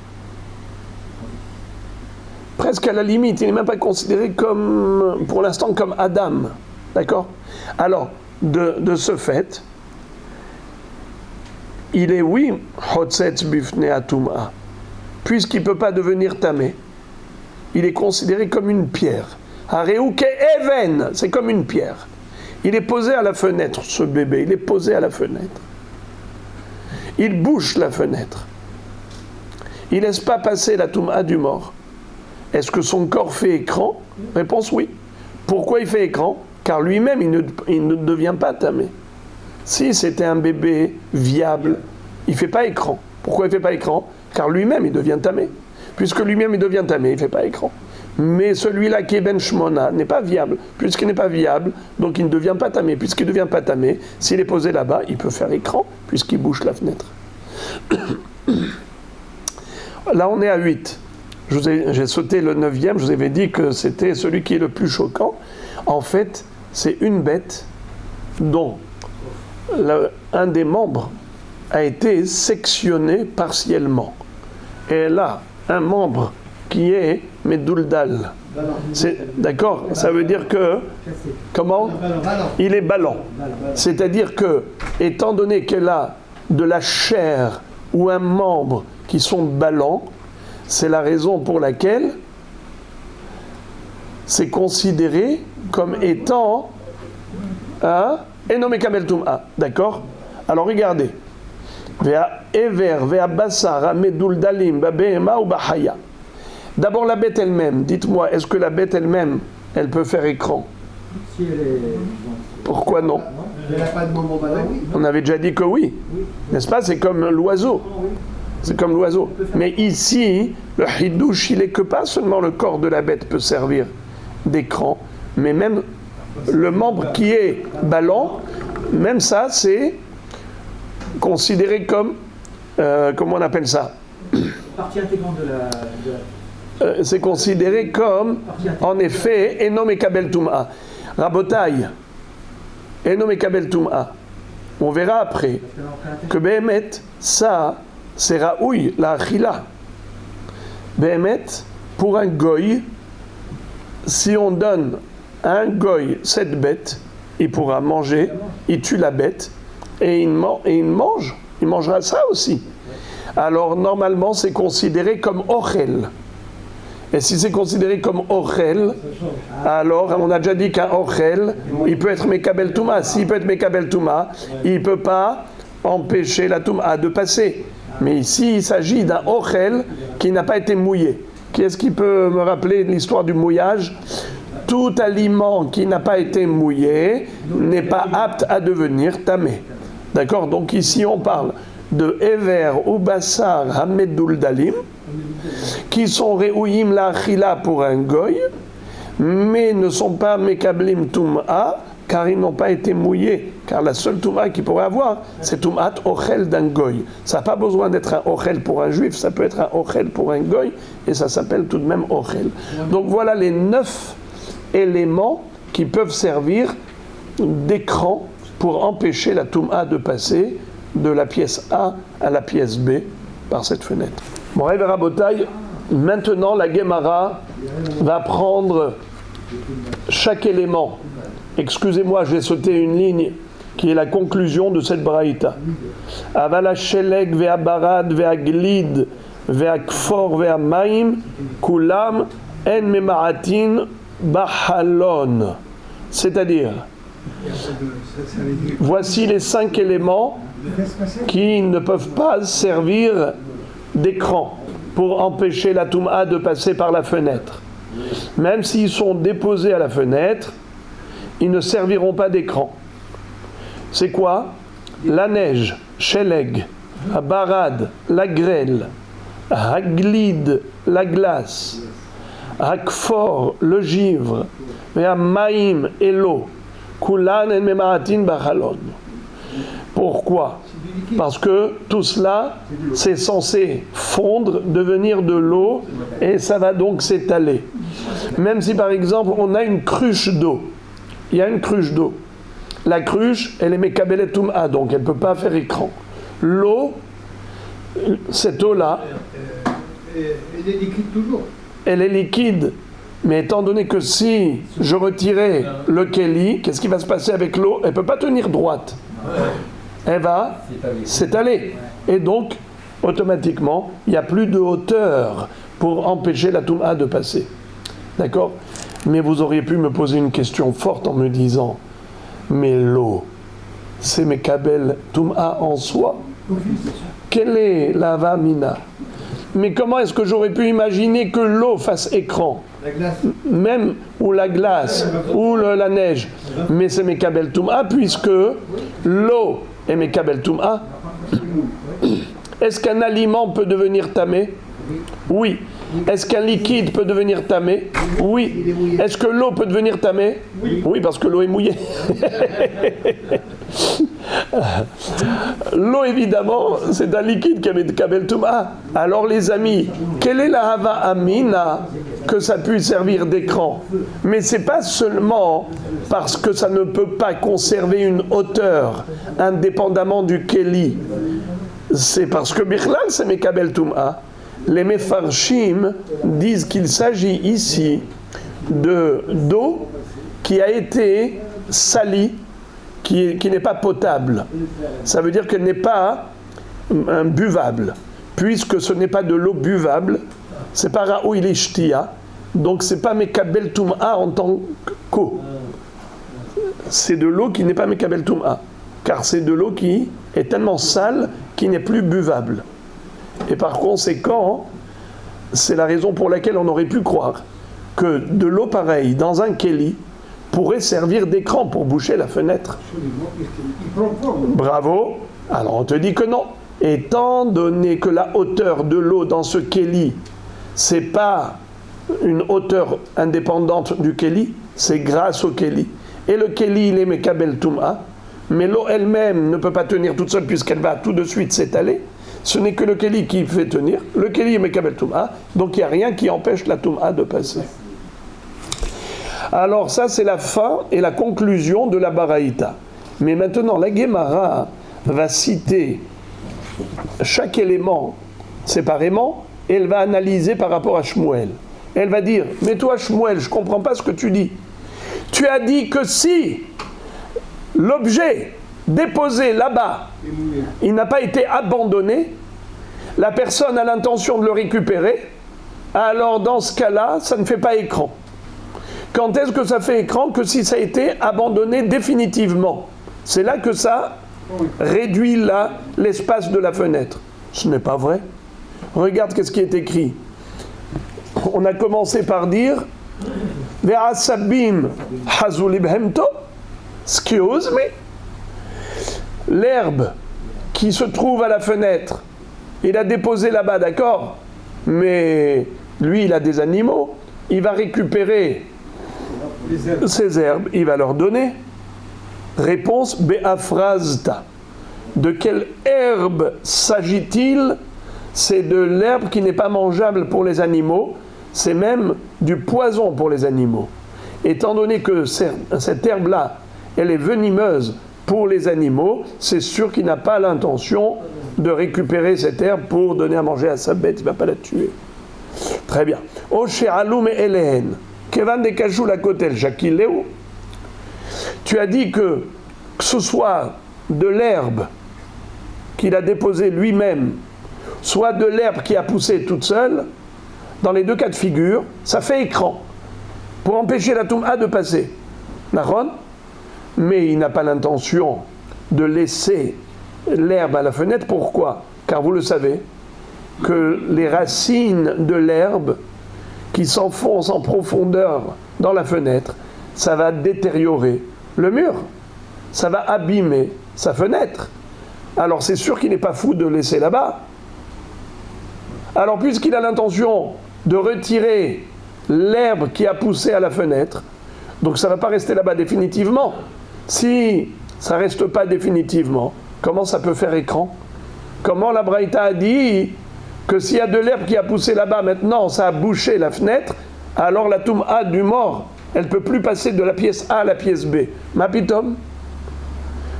A: Presque à la limite, il n'est même pas considéré comme, pour l'instant, comme Adam. D'accord? Alors, de ce fait, il est, oui, Hotzetz Bifnea Tum'a, puisqu'il ne peut pas devenir tamé. Il est considéré comme une pierre. Hareuke Even, c'est comme une pierre. Il est posé à la fenêtre, ce bébé, il est posé à la fenêtre. Il bouche la fenêtre. Il ne laisse pas passer la Tum'a du mort. Est-ce que son corps fait écran? Réponse oui. Pourquoi il fait écran? Car lui-même, il ne devient pas tamé. Si c'était un bébé viable, il ne fait pas écran. Pourquoi il ne fait pas écran? Car lui-même, il devient tamé. Puisque lui-même, il devient tamé, il ne fait pas écran. Mais celui-là qui est Ben Shmona n'est pas viable. Puisqu'il n'est pas viable, donc il ne devient pas tamé. Puisqu'il ne devient pas tamé, s'il est posé là-bas, il peut faire écran, puisqu'il bouge la fenêtre. Là, on est à 8. J'ai sauté le 9e, je vous avais dit que c'était celui qui est le plus choquant. En fait, c'est une bête dont un des membres a été sectionné partiellement. Et là, un membre qui est Meduldal. D'accord? Ça veut dire que... Comment? Il est ballant. C'est-à-dire que, étant donné qu'elle a de la chair ou un membre qui sont ballants, c'est la raison pour laquelle c'est considéré comme étant un Eno Mekabel Tum'a. D'accord? Alors regardez. Vea Ever, Vea Basar, Medul Dalim, Babehema ou Bahaya. D'abord la bête elle-même. Dites-moi, est-ce que la bête elle-même, elle peut faire écran?
D: Si elle est...
A: Pourquoi non?
D: Elle n'a pas de membre ballant, oui.
A: On avait déjà dit que oui. N'est-ce pas? C'est comme l'oiseau. C'est comme l'oiseau. Mais ici, le hidouche, il est que pas seulement le corps de la bête peut servir d'écran, mais même le membre qui est ballant, même ça, c'est considéré comme, comment on appelle ça?
D: Partie intégrante de la...
A: C'est considéré comme, en effet, Eno Mekabel Tum'a. Rabotai, Eno Mekabel Tum'a. On verra après que Behemet, ça, c'est Raoui, la Achila. Behemet, pour un goy, si on donne à un goy cette bête, il pourra manger, il tue la bête, et il mange. Il mangera ça aussi. Alors, normalement, c'est considéré comme Ochel. Et si c'est considéré comme Ochel, alors, on a déjà dit qu'un Ochel, il peut être Mekabel Touma. S'il peut être Mekabel Touma, il ne peut pas empêcher la Touma de passer. Mais ici, il s'agit d'un Ochel qui n'a pas été mouillé. Qui est-ce qui peut me rappeler l'histoire du mouillage? Tout aliment qui n'a pas été mouillé n'est pas apte à devenir tamé. D'accord? Donc ici, on parle de Ever ou Bassar Hamedul Dalim, qui sont Re'ouyim la Achila pour un goy, mais ne sont pas Mekablim Tum'a, car ils n'ont pas été mouillés. Car la seule Tum'a qu'ils pourraient avoir, c'est Tum'at Ochel d'un goy. Ça n'a pas besoin d'être un Ochel pour un juif, ça peut être un Ochel pour un goy, et ça s'appelle tout de même Ochel. Donc voilà les 9 éléments qui peuvent servir d'écran pour empêcher la Tum'a de passer de la pièce A à la pièce B par cette fenêtre. Bon, Rav Rabotai, maintenant la Gemara va prendre chaque élément. Excusez-moi, j'ai sauté une ligne qui est la conclusion de cette braïta. Avala sheleg vea barad vea glid vea kfor vea maim kulam en memaratin bahalon. C'est-à-dire, voici les 5 éléments qui ne peuvent pas servir d'écran pour empêcher la Toum'a de passer par la fenêtre. Même s'ils sont déposés à la fenêtre, ils ne serviront pas d'écran. C'est quoi? La neige, sheleg, la barade, la grêle, haglid, la glace, hakfor, le givre, et maïm et l'eau. Kulan en memaratin bachalon. Pourquoi? Parce que tout cela, c'est censé fondre, devenir de l'eau, et ça va donc s'étaler. Même si par exemple on a une cruche d'eau, il y a une cruche d'eau. La cruche, elle est Mekabelet Tum'a, donc elle ne peut pas faire écran. L'eau, cette eau-là,
D: Elle est liquide toujours.
A: elle est liquide. Mais étant donné que si je retirais le Kelly, qu'est-ce qui va se passer avec l'eau? Elle ne peut pas tenir droite. Elle va s'étaler. Et donc, automatiquement, il n'y a plus de hauteur pour empêcher la Toum'a de passer. D'accord? Mais vous auriez pu me poser une question forte en me disant, mais l'eau, c'est Mekabel Toum'a en soi? Quelle est la Vamina? Mais comment est-ce que j'aurais pu imaginer que l'eau fasse écran?
D: La glace.
A: Même, ou la glace, ou la neige. Mais c'est Mekabel Toum'a, puisque l'eau est Mekabel Toum'a. Est-ce qu'un aliment peut devenir tamé? Oui. Est-ce qu'un liquide peut devenir tamé? Oui. Est-ce que l'eau peut devenir tamé? Oui, parce que l'eau est mouillée. L'eau, évidemment, c'est un liquide qui est Kabel Touma. Alors, les amis, quelle est la Hava Amina que ça puisse servir d'écran? Mais c'est pas seulement parce que ça ne peut pas conserver une hauteur indépendamment du Keli. C'est parce que Bichlal, c'est Mekabel Touma. Les Mefarshim disent qu'il s'agit ici d'eau qui a été salie, qui n'est pas potable. Ça veut dire qu'elle n'est pas buvable. Puisque ce n'est pas de l'eau buvable, c'est pas Raoui Lishtia, donc c'est pas Mekabel Touma en tant qu'eau. C'est de l'eau qui n'est pas Mekabel Touma, car c'est de l'eau qui est tellement sale qu'il n'est plus buvable. Et par conséquent, c'est la raison pour laquelle on aurait pu croire que de l'eau pareille dans un keli pourrait servir d'écran pour boucher la fenêtre. Bravo. Alors on te dit que non. Étant donné que la hauteur de l'eau dans ce keli, c'est pas une hauteur indépendante du keli, c'est grâce au keli. Et le keli, il est Mekabel Touma, mais l'eau elle-même ne peut pas tenir toute seule puisqu'elle va tout de suite s'étaler. Ce n'est que le Keli qui fait tenir. Le Keli est Mekabel Touma, donc il n'y a rien qui empêche la Touma de passer. Alors ça, c'est la fin et la conclusion de la Baraïta. Mais maintenant, la Gemara va citer chaque élément séparément et elle va analyser par rapport à Shmuel. Elle va dire, mais toi Shmuel, je ne comprends pas ce que tu dis. Tu as dit que si l'objet déposé là-bas, il n'a pas été abandonné, la personne a l'intention de le récupérer, alors dans ce cas-là, ça ne fait pas écran. Quand est-ce que ça fait écran? Que si ça a été abandonné définitivement. C'est là que ça réduit l'espace de la fenêtre. Ce n'est pas vrai. Regarde qu'est-ce qui est écrit. On a commencé par dire Ve'asabim hazulibhemto, excuse me. L'herbe qui se trouve à la fenêtre, il a déposé là-bas, d'accord, mais lui, il a des animaux, il va récupérer ces herbes, il va leur donner. Réponse Be'afrazta. De quelle herbe s'agit-il? C'est de l'herbe qui n'est pas mangeable pour les animaux, c'est même du poison pour les animaux. Étant donné que cette herbe-là, elle est venimeuse pour les animaux, c'est sûr qu'il n'a pas l'intention de récupérer cette herbe pour donner à manger à sa bête, il ne va pas la tuer. Très bien. Tu as dit que ce soit de l'herbe qu'il a déposée lui-même, soit de l'herbe qui a poussé toute seule, dans les deux cas de figure, ça fait écran pour empêcher la Touma de passer. Naron? Mais il n'a pas l'intention de laisser l'herbe à la fenêtre. Pourquoi? Car vous le savez, que les racines de l'herbe qui s'enfoncent en profondeur dans la fenêtre, ça va détériorer le mur, ça va abîmer sa fenêtre. Alors c'est sûr qu'il n'est pas fou de laisser là-bas. Alors puisqu'il a l'intention de retirer l'herbe qui a poussé à la fenêtre, donc ça ne va pas rester là-bas définitivement. Si ça ne reste pas définitivement, comment ça peut faire écran? Comment la Braïta a dit que s'il y a de l'herbe qui a poussé là-bas, maintenant ça a bouché la fenêtre, alors la Touma du mort, elle ne peut plus passer de la pièce A à la pièce B. Mapitom?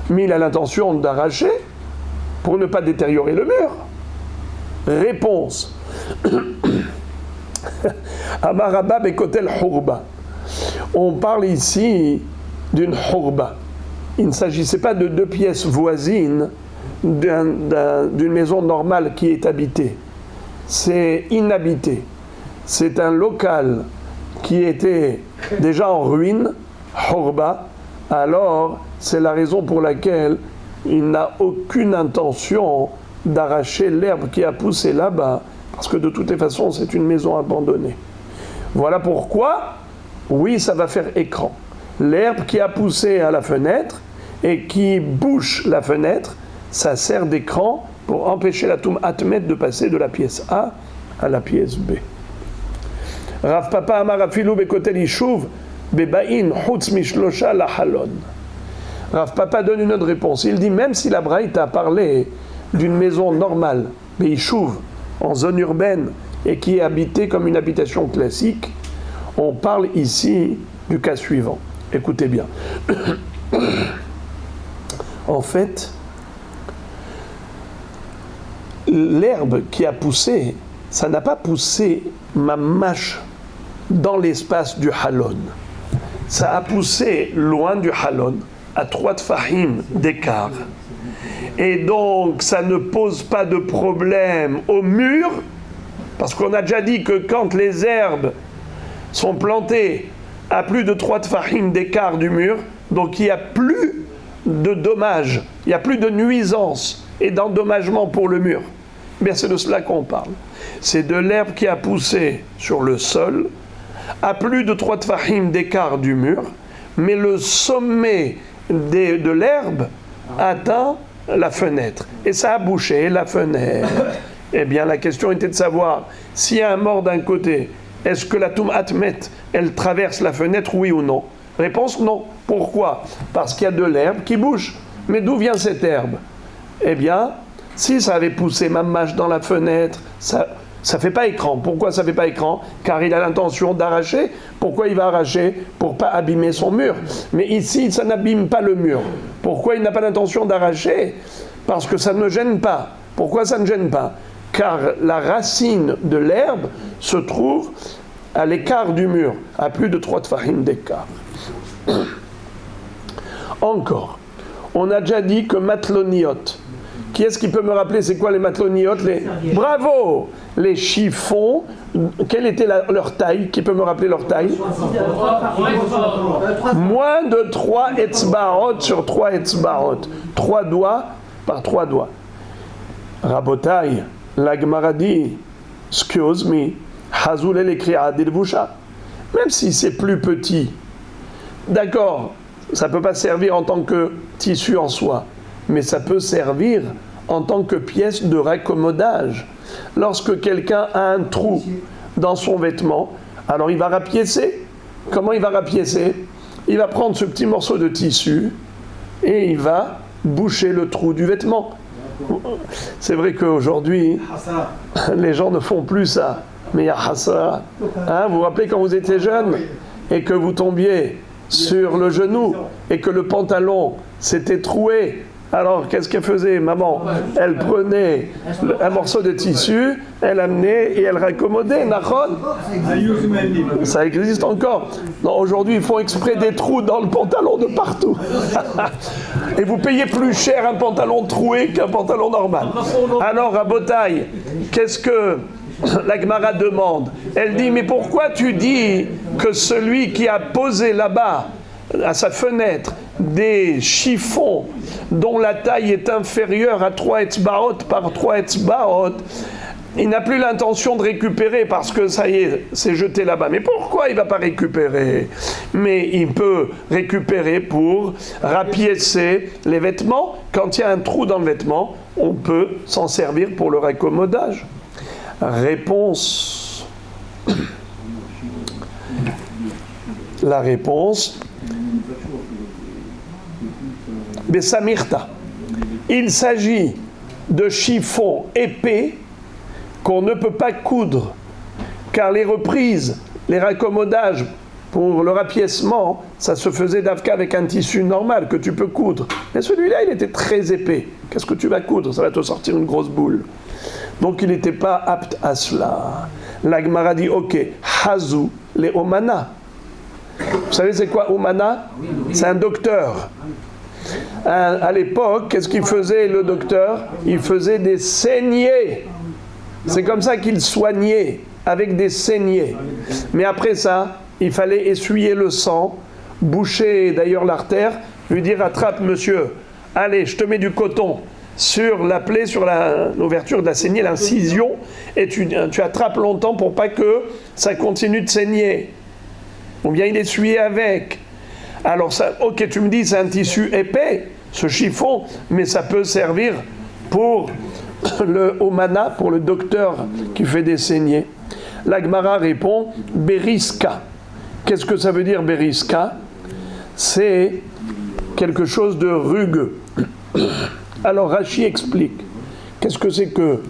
A: Mais il a l'intention d'arracher pour ne pas détériorer le mur. Réponse. Amaraba bekotel hurba. On parle ici d'une hurba. Il ne s'agissait pas de deux pièces voisines d'une maison normale qui est habitée. C'est inhabité. C'est un local qui était déjà en ruine, hurba. Alors, c'est la raison pour laquelle il n'a aucune intention d'arracher l'herbe qui a poussé là-bas, parce que de toutes les façons, c'est une maison abandonnée. Voilà pourquoi, oui, ça va faire écran. L'herbe qui a poussé à la fenêtre et qui bouche la fenêtre, ça sert d'écran pour empêcher la Touma de passer de la pièce A à la pièce B. Rav Papa Amar afilu bekotel yishuv bebain chutz mishlosha lahalon. Rav Papa donne une autre réponse. Il dit même si la Braïta a parlé d'une maison normale, beishuv, en zone urbaine, et qui est habitée comme une habitation classique, on parle ici du cas suivant. Écoutez bien. En fait, l'herbe qui a poussé, ça n'a pas poussé mamash dans l'espace du halon. Ça a poussé loin du halon, à 3 tfahim d'écart. Et donc, ça ne pose pas de problème au mur, parce qu'on a déjà dit que quand les herbes sont plantées à plus de 3 tfahim d'écart du mur, donc il n'y a plus de dommages, il n'y a plus de nuisances et d'endommagement pour le mur. Bien, c'est de cela qu'on parle. C'est de l'herbe qui a poussé sur le sol à plus de 3 tfahim d'écart du mur, mais le sommet de l'herbe atteint la fenêtre. Et ça a bouché la fenêtre. Eh bien, la question était de savoir, s'il y a un mort d'un côté, est-ce que la Tum'at Met, elle traverse la fenêtre, oui ou non? Réponse non. Pourquoi? Parce qu'il y a de l'herbe qui bouge. Mais d'où vient cette herbe? Eh bien, si ça avait poussé mamash dans la fenêtre, ça ne fait pas écran. Pourquoi ça ne fait pas écran? Car il a l'intention d'arracher. Pourquoi il va arracher? Pour ne pas abîmer son mur. Mais ici, ça n'abîme pas le mur. Pourquoi il n'a pas l'intention d'arracher? Parce que ça ne gêne pas. Pourquoi ça ne gêne pas? Car la racine de l'herbe se trouve à l'écart du mur, à plus de 3 tfahim d'écart. Encore, on a déjà dit que matloniot. Qui est-ce qui peut me rappeler c'est quoi les matloniot? Bravo! Les chiffons, quelle était leur taille? Qui peut me rappeler leur taille? Moins de 3 etzbaot sur 3 etzbaot. 3 doigts par 3 doigts. Rabotai, la Gemara dit, excuse me, Hazoul el ekri'a dilvusha. Même si c'est plus petit, d'accord, ça ne peut pas servir en tant que tissu en soi, mais ça peut servir en tant que pièce de raccommodage. Lorsque quelqu'un a un trou dans son vêtement, alors il va rapiécer. Comment il va rapiécer? Il va prendre ce petit morceau de tissu et il va boucher le trou du vêtement. C'est vrai qu'aujourd'hui, les gens ne font plus ça. Mais il y a Hassa. Vous vous rappelez quand vous étiez jeune et que vous tombiez sur le genou et que le pantalon s'était troué. Alors, qu'est-ce qu'elle faisait, maman? Elle prenait un morceau de tissu, elle amenait et elle raccommodait. Ça existe encore. Non, aujourd'hui, ils font exprès des trous dans le pantalon de partout. Et vous payez plus cher un pantalon troué qu'un pantalon normal. Alors, à Botaï, qu'est-ce que la Gemara demande? Elle dit, mais pourquoi tu dis que celui qui a posé là-bas, à sa fenêtre, des chiffons dont la taille est inférieure à 3 etzbaot par 3 etzbaot, il n'a plus l'intention de récupérer parce que ça y est, c'est jeté là-bas. Mais pourquoi il ne va pas récupérer? Mais il peut récupérer pour rapiécer les vêtements. Quand il y a un trou dans le vêtement, on peut s'en servir pour le raccommodage. Réponse. La réponse. Besamirta. Il s'agit de chiffons épais qu'on ne peut pas coudre, car les reprises, les raccommodages pour le rapiècement, ça se faisait d'Avka avec un tissu normal que tu peux coudre. Mais celui-là, il était très épais. Qu'est-ce que tu vas coudre? Ça va te sortir une grosse boule. Donc il n'était pas apte à cela. La Gemara dit, ok, Hazou, les Omana. Vous savez c'est quoi Omana? C'est un docteur. À l'époque, qu'est-ce qu'il faisait le docteur? Il faisait des saignées. C'est comme ça qu'il soignait, avec des saignées. Mais après ça, il fallait essuyer le sang, boucher d'ailleurs l'artère, lui dire, attrape monsieur, allez, je te mets du coton sur la plaie, sur l'ouverture de la saignée, l'incision, et tu attrapes longtemps pour pas que ça continue de saigner. Ou bien il essuyait avec. Alors, ça, ok, tu me dis c'est un tissu épais, ce chiffon, mais ça peut servir pour le Omana, pour le docteur qui fait des saignées. La Gemara répond Beriska. Qu'est-ce que ça veut dire Beriska? C'est quelque chose de rugueux. Alors Rashi explique. Qu'est-ce que c'est que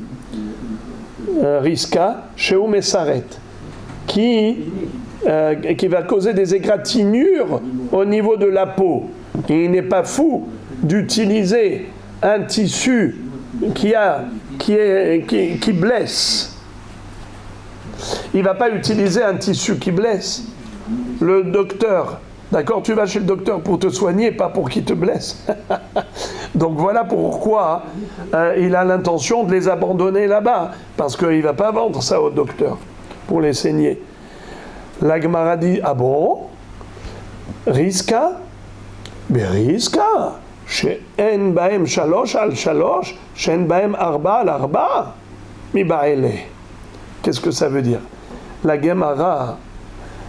A: Riska? Sheou Mesaret. Qui va causer des égratignures au niveau de la peau. Et il n'est pas fou d'utiliser un tissu qui blesse. Il ne va pas utiliser un tissu qui blesse. Le docteur, d'accord, tu vas chez le docteur pour te soigner, pas pour qu'il te blesse. Donc voilà pourquoi il a l'intention de les abandonner là-bas, parce qu'il ne va pas vendre ça au docteur pour les saigner. La Gemara dit, ah bon? Riska? Mais Riska? She'en bahem shalosh al shalosh, she'en bahem arba al arba, mi ba'ele. Qu'est-ce que ça veut dire? La Gemara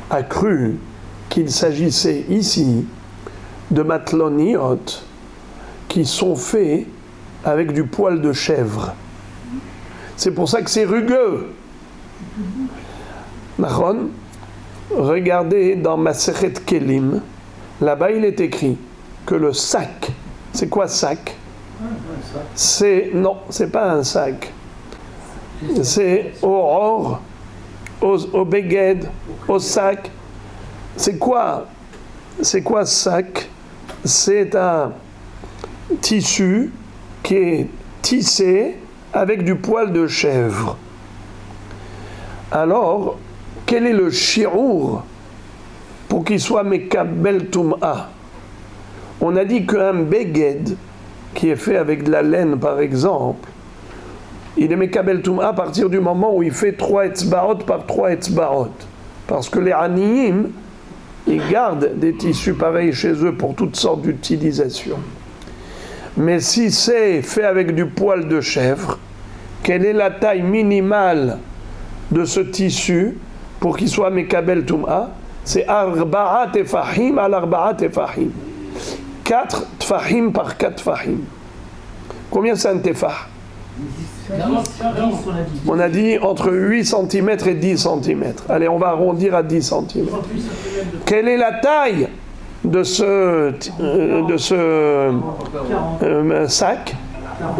A: a cru qu'il s'agissait ici de matloniot qui sont faits avec du poil de chèvre. C'est pour ça que c'est rugueux. Nachon, regardez dans Masechet Kelim, là-bas il est écrit que le sac, c'est quoi sac? Non, c'est pas un sac. C'est au or, au beged, au sac. C'est quoi sac? C'est un tissu qui est tissé avec du poil de chèvre. Alors, quel est le shi'ur pour qu'il soit mekabel tum'a? On a dit qu'un beged qui est fait avec de la laine par exemple, il est mekabel tum'a à partir du moment où il fait 3 etzbaot par 3 etzbaot. Parce que les aniyim, ils gardent des tissus pareils chez eux pour toutes sortes d'utilisations. Mais si c'est fait avec du poil de chèvre, quelle est la taille minimale de ce tissu pour qu'il soit mekabel tum'a? C'est arba'a tefahim al arba'a tefahim. 4 tfahim par 4 tfahim. Combien c'est un tefah? On a dit entre 8 cm et 10 cm. Allez, on va arrondir à 10 cm. Quelle est la taille de ce sac?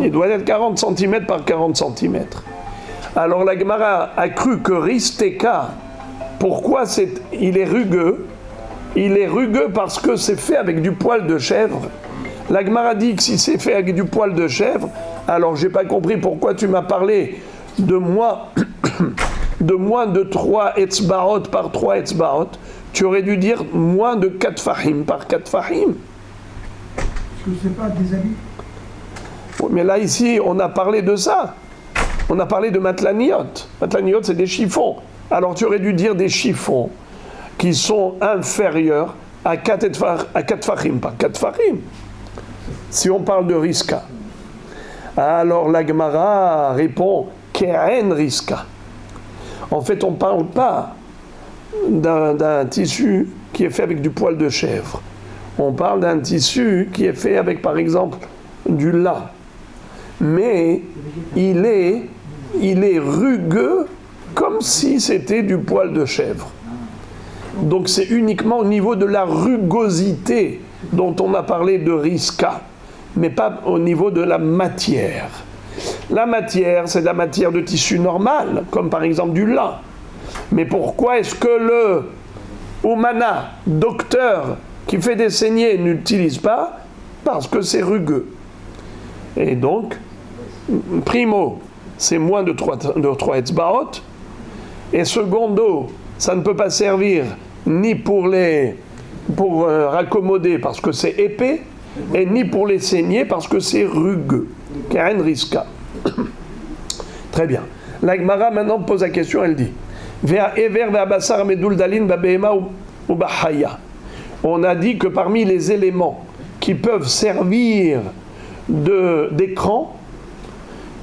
A: Il doit être 40 cm par 40 cm. Alors la Gemara a cru que Risteka, pourquoi il est rugueux? Il est rugueux parce que c'est fait avec du poil de chèvre. La Gemara dit que si c'est fait avec du poil de chèvre, alors j'ai pas compris pourquoi tu m'as parlé de moins de 3 etzbaot par 3 etzbaot. Tu aurais dû dire moins de 4 fahim par 4 fahim.
B: Parce que c'est pas des habits.
A: Mais là ici, on a parlé de ça. On a parlé de matlaniot. Matlaniot, c'est des chiffons. Alors tu aurais dû dire des chiffons qui sont inférieurs à 4 fahim par 4 fahim. Si on parle de Riska. Alors la Gemara répond Ke'en Riska. En fait, on ne parle pas d'un tissu qui est fait avec du poil de chèvre. On parle d'un tissu qui est fait avec, par exemple, du lin. Mais il est rugueux comme si c'était du poil de chèvre. Donc c'est uniquement au niveau de la rugosité dont on a parlé de Riska, mais pas au niveau de la matière. La matière, c'est de la matière de tissu normal, comme par exemple du lin. Mais pourquoi est-ce que le Oumana, docteur, qui fait des saignées, n'utilise pas? Parce que c'est rugueux. Et donc, primo, c'est moins de 3 etzbaot. Et secondo, ça ne peut pas servir ni pour raccommoder parce que c'est épais, et ni pour les saigner parce que c'est rugueux. Karen Riska. Très bien. La Gemara maintenant pose la question, elle dit on a dit que parmi les éléments qui peuvent servir d'écran,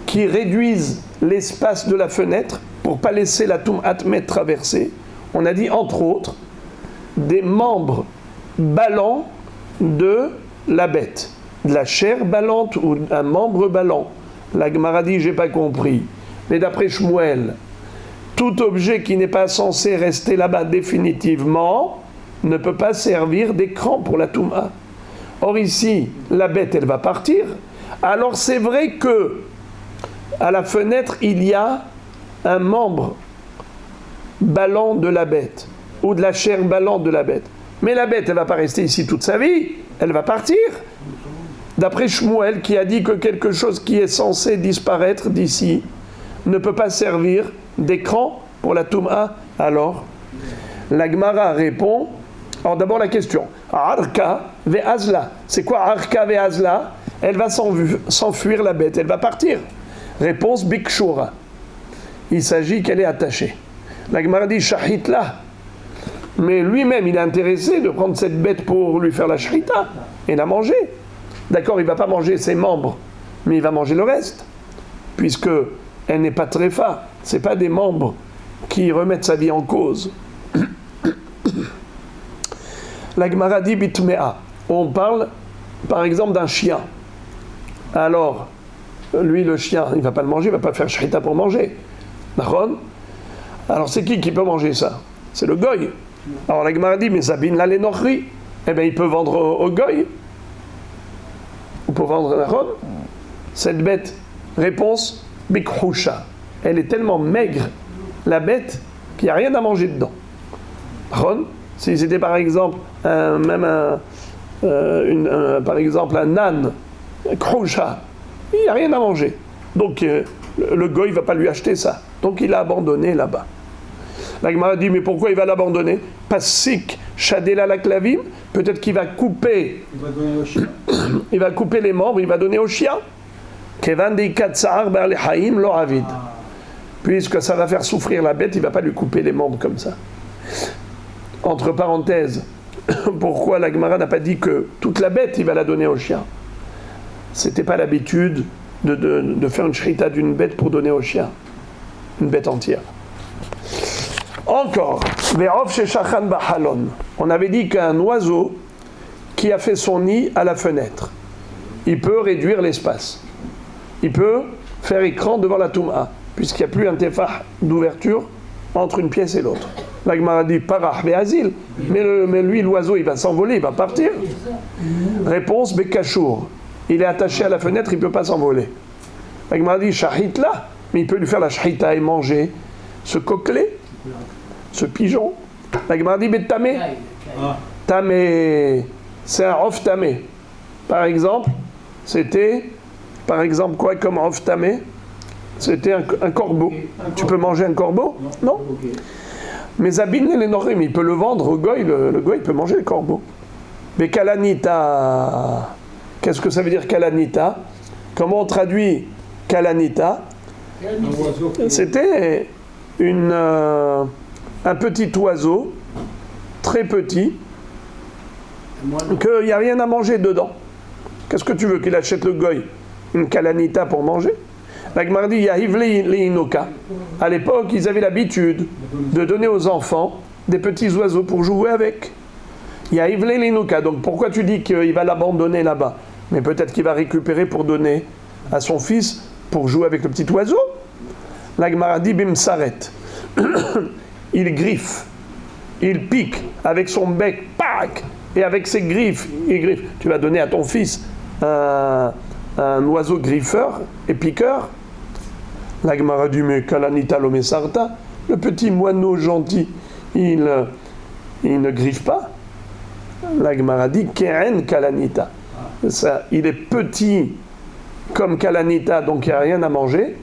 A: qui réduisent l'espace de la fenêtre pour ne pas laisser la Tum'at traverser, on a dit entre autres des membres ballants de la bête, de la chair ballante ou un membre ballant. La Gemara dit j'ai pas compris, mais d'après Shmuel, tout objet qui n'est pas censé rester là-bas définitivement ne peut pas servir d'écran pour la Touma. Or ici, la bête, elle va partir. Alors c'est vrai que à la fenêtre, il y a un membre ballant de la bête, ou de la chair ballante de la bête. Mais la bête, elle ne va pas rester ici toute sa vie, elle va partir. D'après Shmuel, qui a dit que quelque chose qui est censé disparaître d'ici ne peut pas servir d'écran pour la Touma. Alors, la Gemara répond. Alors d'abord la question. Arka ve azla. C'est quoi Arka ve azla? Elle va s'enfuir la bête, elle va partir. Réponse Bikshura. Il s'agit qu'elle est attachée. La Gemara dit Shahitla. Mais lui-même, il est intéressé de prendre cette bête pour lui faire la shrita et la manger. D'accord, il ne va pas manger ses membres, mais il va manger le reste. Puisque elle n'est pas tréfa. Ce n'est pas des membres qui remettent sa vie en cause. La Gemara dit Bitmea. On parle, par exemple, d'un chien. Alors, lui, le chien, il ne va pas le manger, il ne va pas faire shrita pour manger. D'accord ? Alors, c'est qui peut manger ça? C'est le goy. Alors, la Gemara dit, mais Zabin la l'enochri. Eh bien, il peut vendre au goy. On peut vendre d'accord ? Cette bête. Réponse Bikhusha. Elle est tellement maigre, la bête, qu'il n'y a rien à manger dedans. D'accord ? Si c'était par exemple par exemple un âne, Khroucha, il n'y a rien à manger. Donc le goy ne va pas lui acheter ça. Donc il a abandonné là-bas. La Gemara dit, mais pourquoi il va l'abandonner? Passik, Shadela la clavim, peut-être qu'il va couper.
D: Il va donner au chien.
A: Il va couper les membres, il va donner au chien. Kevandi katsar ber lehaim lo avid. Puisque ça va faire souffrir la bête, il ne va pas lui couper les membres comme ça. Entre parenthèses, pourquoi la Gemara n'a pas dit que toute la bête, il va la donner au chien? C'était pas l'habitude de faire une shrita d'une bête pour donner au chien. Une bête entière. Encore, on avait dit qu'un oiseau qui a fait son nid à la fenêtre, il peut réduire l'espace. Il peut faire écran devant la Touma, puisqu'il n'y a plus un tefah d'ouverture entre une pièce et l'autre. La Gemara dit parach ve'azil, mais lui, l'oiseau, il va s'envoler, il va partir. Réponse Bekachour. Il est attaché à la fenêtre, il ne peut pas s'envoler. La Gemara dit shahit là, mais il peut lui faire la shahita et manger ce coquelet, ce pigeon. La Gemara dit betamé. Tamé, c'est un off tamé. Par exemple, c'était, quoi comme off tamé? C'était un corbeau. Tu peux manger un corbeau? Non. Mais Zabin les norim, il peut le vendre au goy, le goy peut manger le corbeau. Mais kalanita, qu'est-ce que ça veut dire kalanita? Comment on traduit kalanita? C'était un petit oiseau, très petit, qu'il n'y a rien à manger dedans. Qu'est-ce que tu veux qu'il achète le goy? Une kalanita pour manger? La Gemara dit à l'époque, ils avaient l'habitude de donner aux enfants des petits oiseaux pour jouer avec. Donc pourquoi tu dis qu'il va l'abandonner là-bas? Mais peut-être qu'il va récupérer pour donner à son fils pour jouer avec le petit oiseau. La Gemara dit bimsaret. Il griffe, il pique avec son bec, pac, et avec ses griffes, il griffe. Tu vas donner à ton fils un oiseau griffeur et piqueur. La Gemara dit mais kalanita lo mesarta, le petit moineau gentil, il ne griffe pas. La Gemara dit keren kalanita. Ça, il est petit comme kalanita, donc il n'y a rien à manger.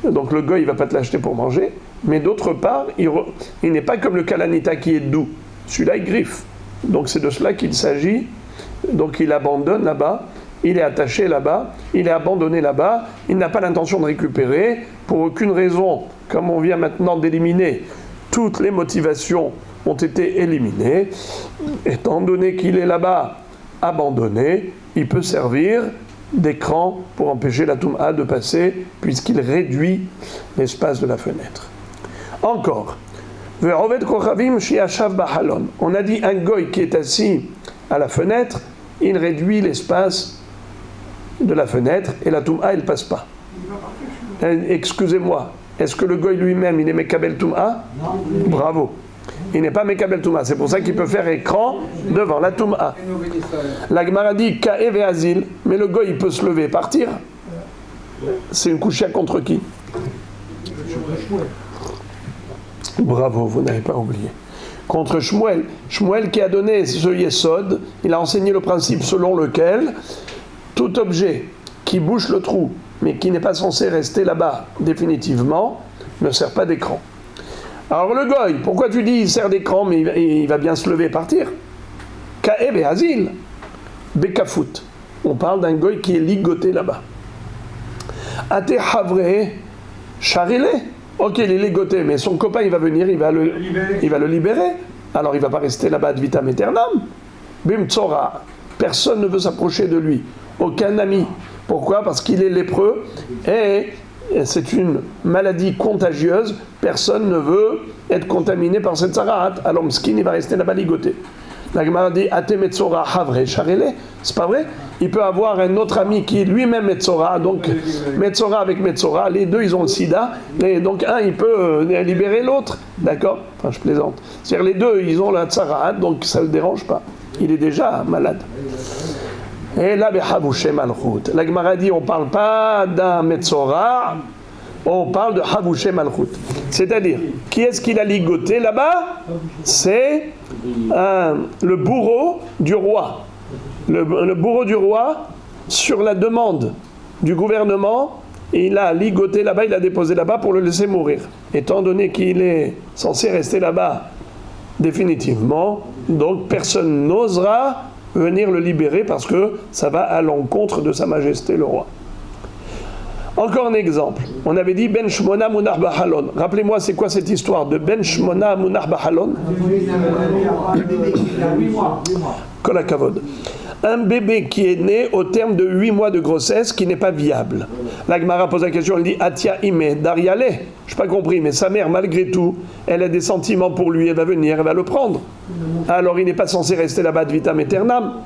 A: Donc le goy, il ne va pas te l'acheter pour manger. Mais d'autre part, il n'est pas comme le kalanita qui est doux. Celui-là, il griffe. Donc c'est de cela qu'il s'agit. Donc il abandonne là-bas. Il est attaché là-bas, il est abandonné là-bas, il n'a pas l'intention de récupérer, pour aucune raison, comme on vient maintenant d'éliminer, toutes les motivations ont été éliminées. Étant donné qu'il est là-bas, abandonné, il peut servir d'écran pour empêcher la Touma de passer, puisqu'il réduit l'espace de la fenêtre. Encore, on a dit un goy qui est assis à la fenêtre, il réduit l'espace de la fenêtre et la Touma, elle ne passe pas. Excusez-moi, est-ce que le goy lui-même, il est Mekabel Touma? Bravo. Il n'est pas Mekabel Touma. C'est pour ça qu'il peut faire écran devant la Touma. La Gemara dit Ka'e ve Azil, mais le goy, il peut se lever et partir. C'est une couchia contre qui? Bravo, vous n'avez pas oublié. Contre Shmuel. Shmuel qui a donné ce Yesod, il a enseigné le principe selon lequel tout objet qui bouche le trou, mais qui n'est pas censé rester là-bas définitivement, ne sert pas d'écran. Alors le goy, pourquoi tu dis il sert d'écran, mais il va bien se lever et partir? Ka'e be Azil, Bekafut. On parle d'un goy qui est ligoté là-bas. Ate Havre, Charile. Ok, il est ligoté, mais son copain il va venir, il va le libérer. Alors il ne va pas rester là-bas ad vitam aeternam. Bim Tzora. Personne ne veut s'approcher de lui. Aucun ami. Pourquoi? Parce qu'il est lépreux et c'est une maladie contagieuse. Personne ne veut être contaminé par cette Tzarat. Alors Mskin, il va rester là-bas ligoté. La Gemara dit Ate Metzora Havre Charele. C'est pas vrai? Il peut avoir un autre ami qui est lui-même Metzora. Donc Metzora avec Metzora, les deux ils ont le sida. Et donc un il peut libérer l'autre. D'accord? Enfin je plaisante. C'est-à-dire les deux ils ont la Tzarat, donc ça ne le dérange pas. Il est déjà malade. Et là, Behavouché Malchut. La Gemara dit on ne parle pas d'un Metzora, on parle de Havouché Malchut. C'est-à-dire, qui est-ce qu'il a ligoté là-bas? C'est le bourreau du roi. Le bourreau du roi, sur la demande du gouvernement, il a ligoté là-bas, il a déposé là-bas pour le laisser mourir. Étant donné qu'il est censé rester là-bas définitivement, donc personne n'osera venir le libérer parce que ça va à l'encontre de Sa Majesté le roi. Encore un exemple. On avait dit Ben Shmona Munach Bahalon. Rappelez-moi, c'est quoi cette histoire de Ben Shmona Munach Bahalon? Kol hakavod. Un bébé qui est né au terme de 8 mois de grossesse qui n'est pas viable. La Gemara pose la question, elle dit Atia Ime Dariale. Je n'ai pas compris, mais sa mère, malgré tout, elle a des sentiments pour lui, elle va venir, elle va le prendre. Alors il n'est pas censé rester là-bas de vitam aeternam.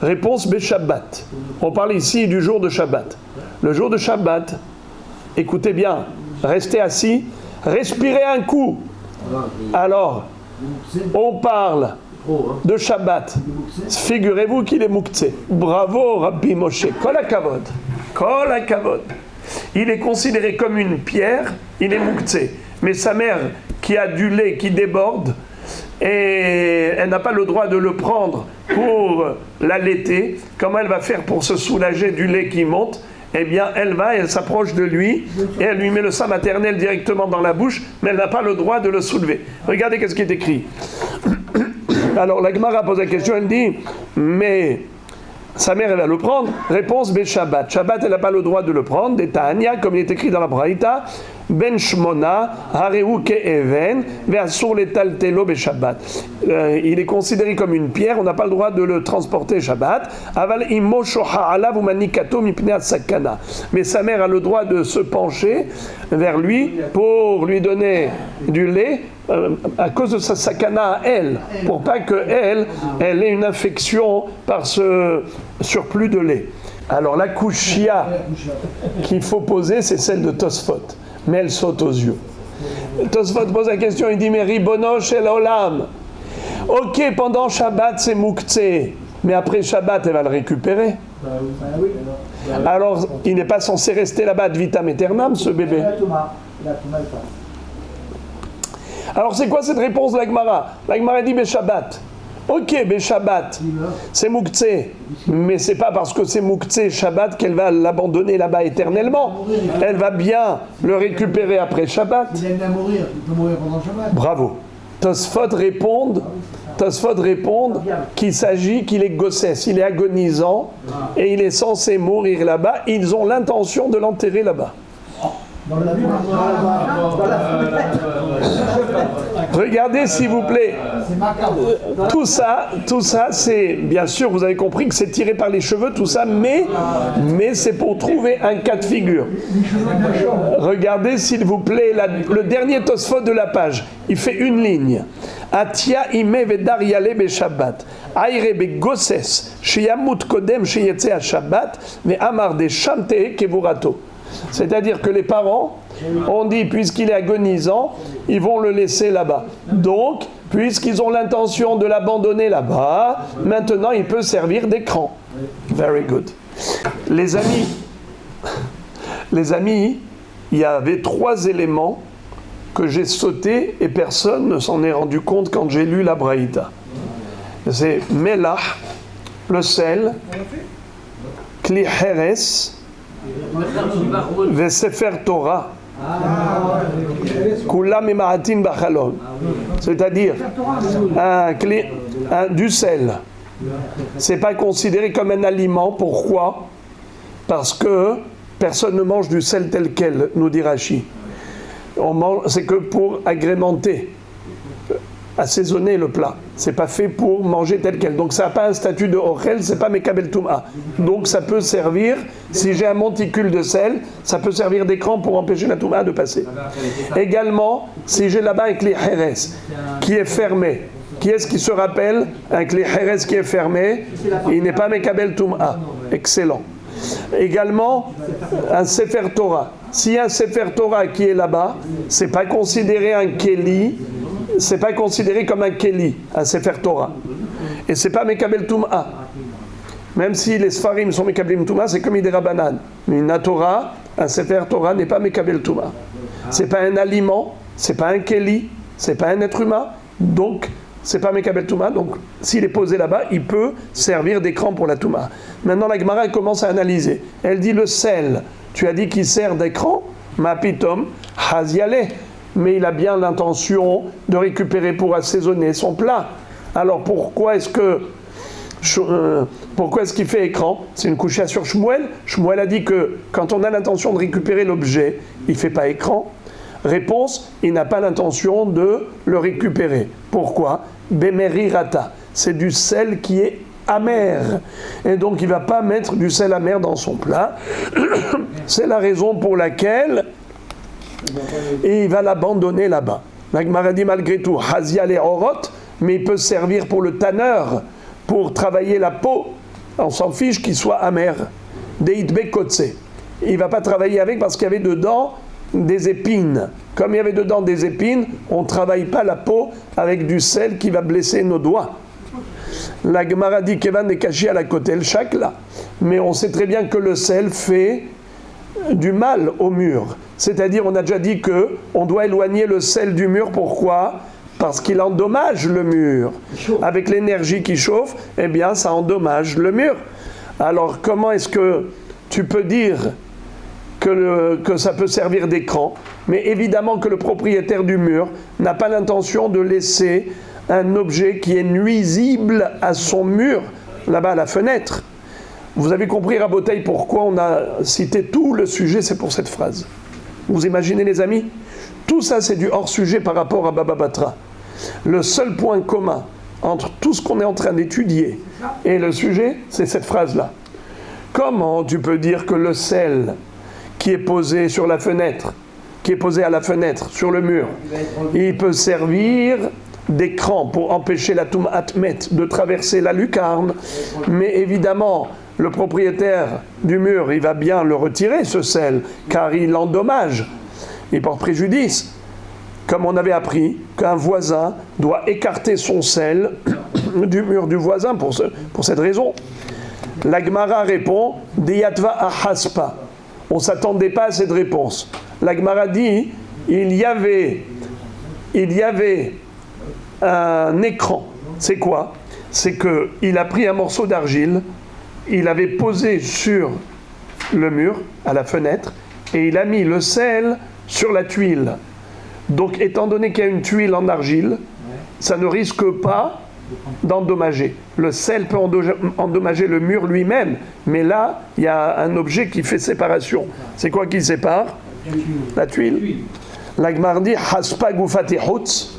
A: Réponse Beshabbat. On parle ici du jour de Shabbat. Le jour de Shabbat, écoutez bien, restez assis, respirez un coup. Alors, on parle de Shabbat. Figurez-vous qu'il est Mouktsé. Bravo Rabbi Moshe. Kol hakavod. Kol hakavod. Il est considéré comme une pierre, il est Mouktsé. Mais sa mère, qui a du lait qui déborde, et elle n'a pas le droit de le prendre pour l'allaiter, comment elle va faire pour se soulager du lait qui monte? Eh bien, elle s'approche de lui et elle lui met le sein maternel directement dans la bouche, mais elle n'a pas le droit de le soulever. Regardez qu'est-ce qui est écrit. Alors la Gemara pose la question, elle dit, mais sa mère elle va le prendre. Réponse Beshabbat. Shabbat elle n'a pas le droit de le prendre. Des Tanya, comme il est écrit dans la Braïta, Ben Shmona, Hareu Ke'even, Ve'asur letaltelo Beshabbat. Il est considéré comme une pierre, on n'a pas le droit de le transporter Shabbat. Aval imo shoha alav umanikato mipnei sakana. Mais sa mère a le droit de se pencher vers lui pour lui donner du lait à cause de sa sakana à elle, pour pas qu'elle ait une infection par ce surplus de lait. Alors la kushia qu'il faut poser, c'est celle de Tosfot, mais elle saute aux yeux. Tosfot pose la question, il dit, mais Ribono shel olam. Ok, pendant Shabbat c'est Mouktsé, mais après Shabbat elle va le récupérer. Alors il n'est pas censé rester là-bas ad vitam aeternam, ce bébé. Alors c'est quoi cette réponse de la Gemara? La Gemara dit Beshabbat. Ok, Beshabbat, c'est Mouktsé, mais c'est pas parce que c'est Mouktsé Shabbat qu'elle va l'abandonner là-bas éternellement. Elle va bien le récupérer après Shabbat.
B: Il aime à mourir, il peut mourir pendant Shabbat.
A: Bravo. Tosfot répondent qu'il s'agit qu'il est gossès, il est agonisant et il est censé mourir là-bas. Ils ont l'intention de l'enterrer là-bas. Regardez s'il vous plaît. Tout ça, c'est bien sûr, vous avez compris que c'est tiré par les cheveux, tout ça, mais c'est pour trouver un cas de figure. Regardez s'il vous plaît le dernier Tosfot de la page. Il fait une ligne. Atia ime vedariale be Shabbat. Aire be gosses sheyamut kodem sheyetze ha Shabbat ve amar de shamte kevurato. C'est-à-dire que les parents ont dit, puisqu'il est agonisant, ils vont le laisser là-bas. Donc, puisqu'ils ont l'intention de l'abandonner là-bas, maintenant il peut servir d'écran. Very good. Les amis, il y avait 3 éléments que j'ai sautés et personne ne s'en est rendu compte quand j'ai lu la Braïta. C'est Melach, le sel, Kli Heres, Vesefer Torah, Kulam Emaatin Bachalon. C'est-à-dire du sel. C'est pas considéré comme un aliment. Pourquoi? Parce que personne ne mange du sel tel quel, nous dit Rashi. C'est que pour agrémenter, assaisonner le plat. C'est pas fait pour manger tel quel. Donc ça n'a pas un statut de ochel, c'est pas mekabel touma. Donc ça peut servir, si j'ai un monticule de sel, ça peut servir d'écran pour empêcher la touma de passer. Également, si j'ai là-bas un kli heres qui est fermé, qui est-ce qui se rappelle un kli heres qui est fermé? Il n'est pas mekabel touma. Excellent. Également, un Sefer Torah. S'il y a un Sefer Torah qui est là-bas, c'est pas considéré un keli, c'est pas considéré comme un keli, un Sefer Torah. Et c'est pas Mekabel Touma. Même si les Sfarim sont Mekabel Touma, c'est comme des Rabbanan. Mais une Torah, un Sefer Torah n'est pas Mekabel Touma. C'est pas un aliment, c'est pas un keli, c'est pas un être humain. Donc, c'est pas Mekabel Touma. Donc, s'il est posé là-bas, il peut servir d'écran pour la Touma. Maintenant, la Gemara commence à analyser. Elle dit le sel. Tu as dit qu'il sert d'écran, ma pitom, haziale. Mais il a bien l'intention de récupérer pour assaisonner son plat. Alors pourquoi est-ce qu'il fait écran? C'est une couchée sur Shmuel. Shmuel a dit que quand on a l'intention de récupérer l'objet, il ne fait pas écran. Réponse, il n'a pas l'intention de le récupérer. Pourquoi? Bemerirata. C'est du sel qui est amer. Et donc il ne va pas mettre du sel amer dans son plat. C'est la raison pour laquelle il va l'abandonner là-bas. La Gemara dit malgré tout, Hazial et Orot, mais il peut servir pour le tanneur, pour travailler la peau. On s'en fiche qu'il soit amer. Deitbe kotse. Il ne va pas travailler avec parce qu'il y avait dedans des épines. Comme il y avait dedans des épines, on ne travaille pas la peau avec du sel qui va blesser nos doigts. La Gemara dit Kevan est caché à la côté le chakla. Mais on sait très bien que le sel fait du mal au mur. C'est-à-dire, on a déjà dit que on doit éloigner le sel du mur. Pourquoi? Parce qu'il endommage le mur. Avec l'énergie qui chauffe, eh bien, ça endommage le mur. Alors, comment est-ce que tu peux dire que ça peut servir d'écran? Mais évidemment que le propriétaire du mur n'a pas l'intention de laisser un objet qui est nuisible à son mur, là-bas à la fenêtre. Vous avez compris, Rabotaï, pourquoi on a cité tout le sujet, c'est pour cette phrase. Vous imaginez, les amis? Tout ça, c'est du hors-sujet par rapport à Baba Batra. Le seul point commun entre tout ce qu'on est en train d'étudier et le sujet, c'est cette phrase-là. Comment tu peux dire que le sel qui est posé sur la fenêtre, qui est posé à la fenêtre, sur le mur, il peut servir d'écran pour empêcher la Touma Atmet de traverser la lucarne, mais évidemment, le propriétaire du mur, il va bien le retirer, ce sel, car il endommage, il porte préjudice. Comme on avait appris qu'un voisin doit écarter son sel du mur du voisin pour cette raison. La Gemara répond, Deyatva ahaspa. On ne s'attendait pas à cette réponse. La Gemara dit, il y avait un écran. C'est quoi? C'est qu'il a pris un morceau d'argile, il avait posé sur le mur, à la fenêtre, et il a mis le sel sur la tuile. Donc, étant donné qu'il y a une tuile en argile, ça ne risque pas d'endommager. Le sel peut endommager le mur lui-même, mais là, il y a un objet qui fait séparation. C'est quoi qui sépare? La tuile. La Gemara dit, Haspa gufati hutz.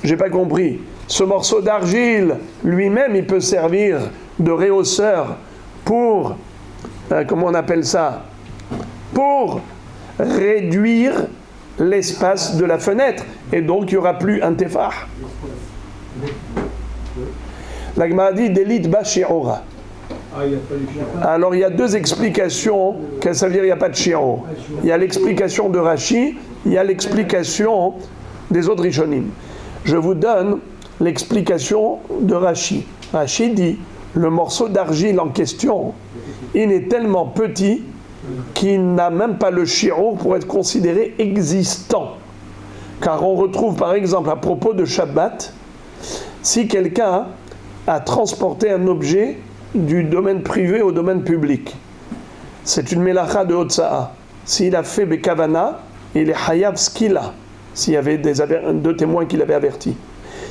A: J'ai pas compris. Ce morceau d'argile, lui-même, il peut servir de rehausseur pour, comment on appelle ça? Pour réduire l'espace de la fenêtre. Et donc, il n'y aura plus un tefah. La Gemara dit, Delit ba she'ora.
C: Ah, il n'y a pas du chien.
A: Alors il y a deux explications, qu'est-ce que ça veut dire il n'y a pas de shi'ur. Il y a l'explication de Rashi, il y a l'explication des autres Rishonim. Je vous donne l'explication de Rashi. Rashi dit, le morceau d'argile en question, il est tellement petit qu'il n'a même pas le shi'ur pour être considéré existant. Car on retrouve par exemple à propos de Shabbat, si quelqu'un a transporté un objet du domaine privé au domaine public, c'est une melacha de Hotza'a. S'il a fait Bekavana, il est Hayav Skila, s'il y avait deux témoins qui l'avaient averti.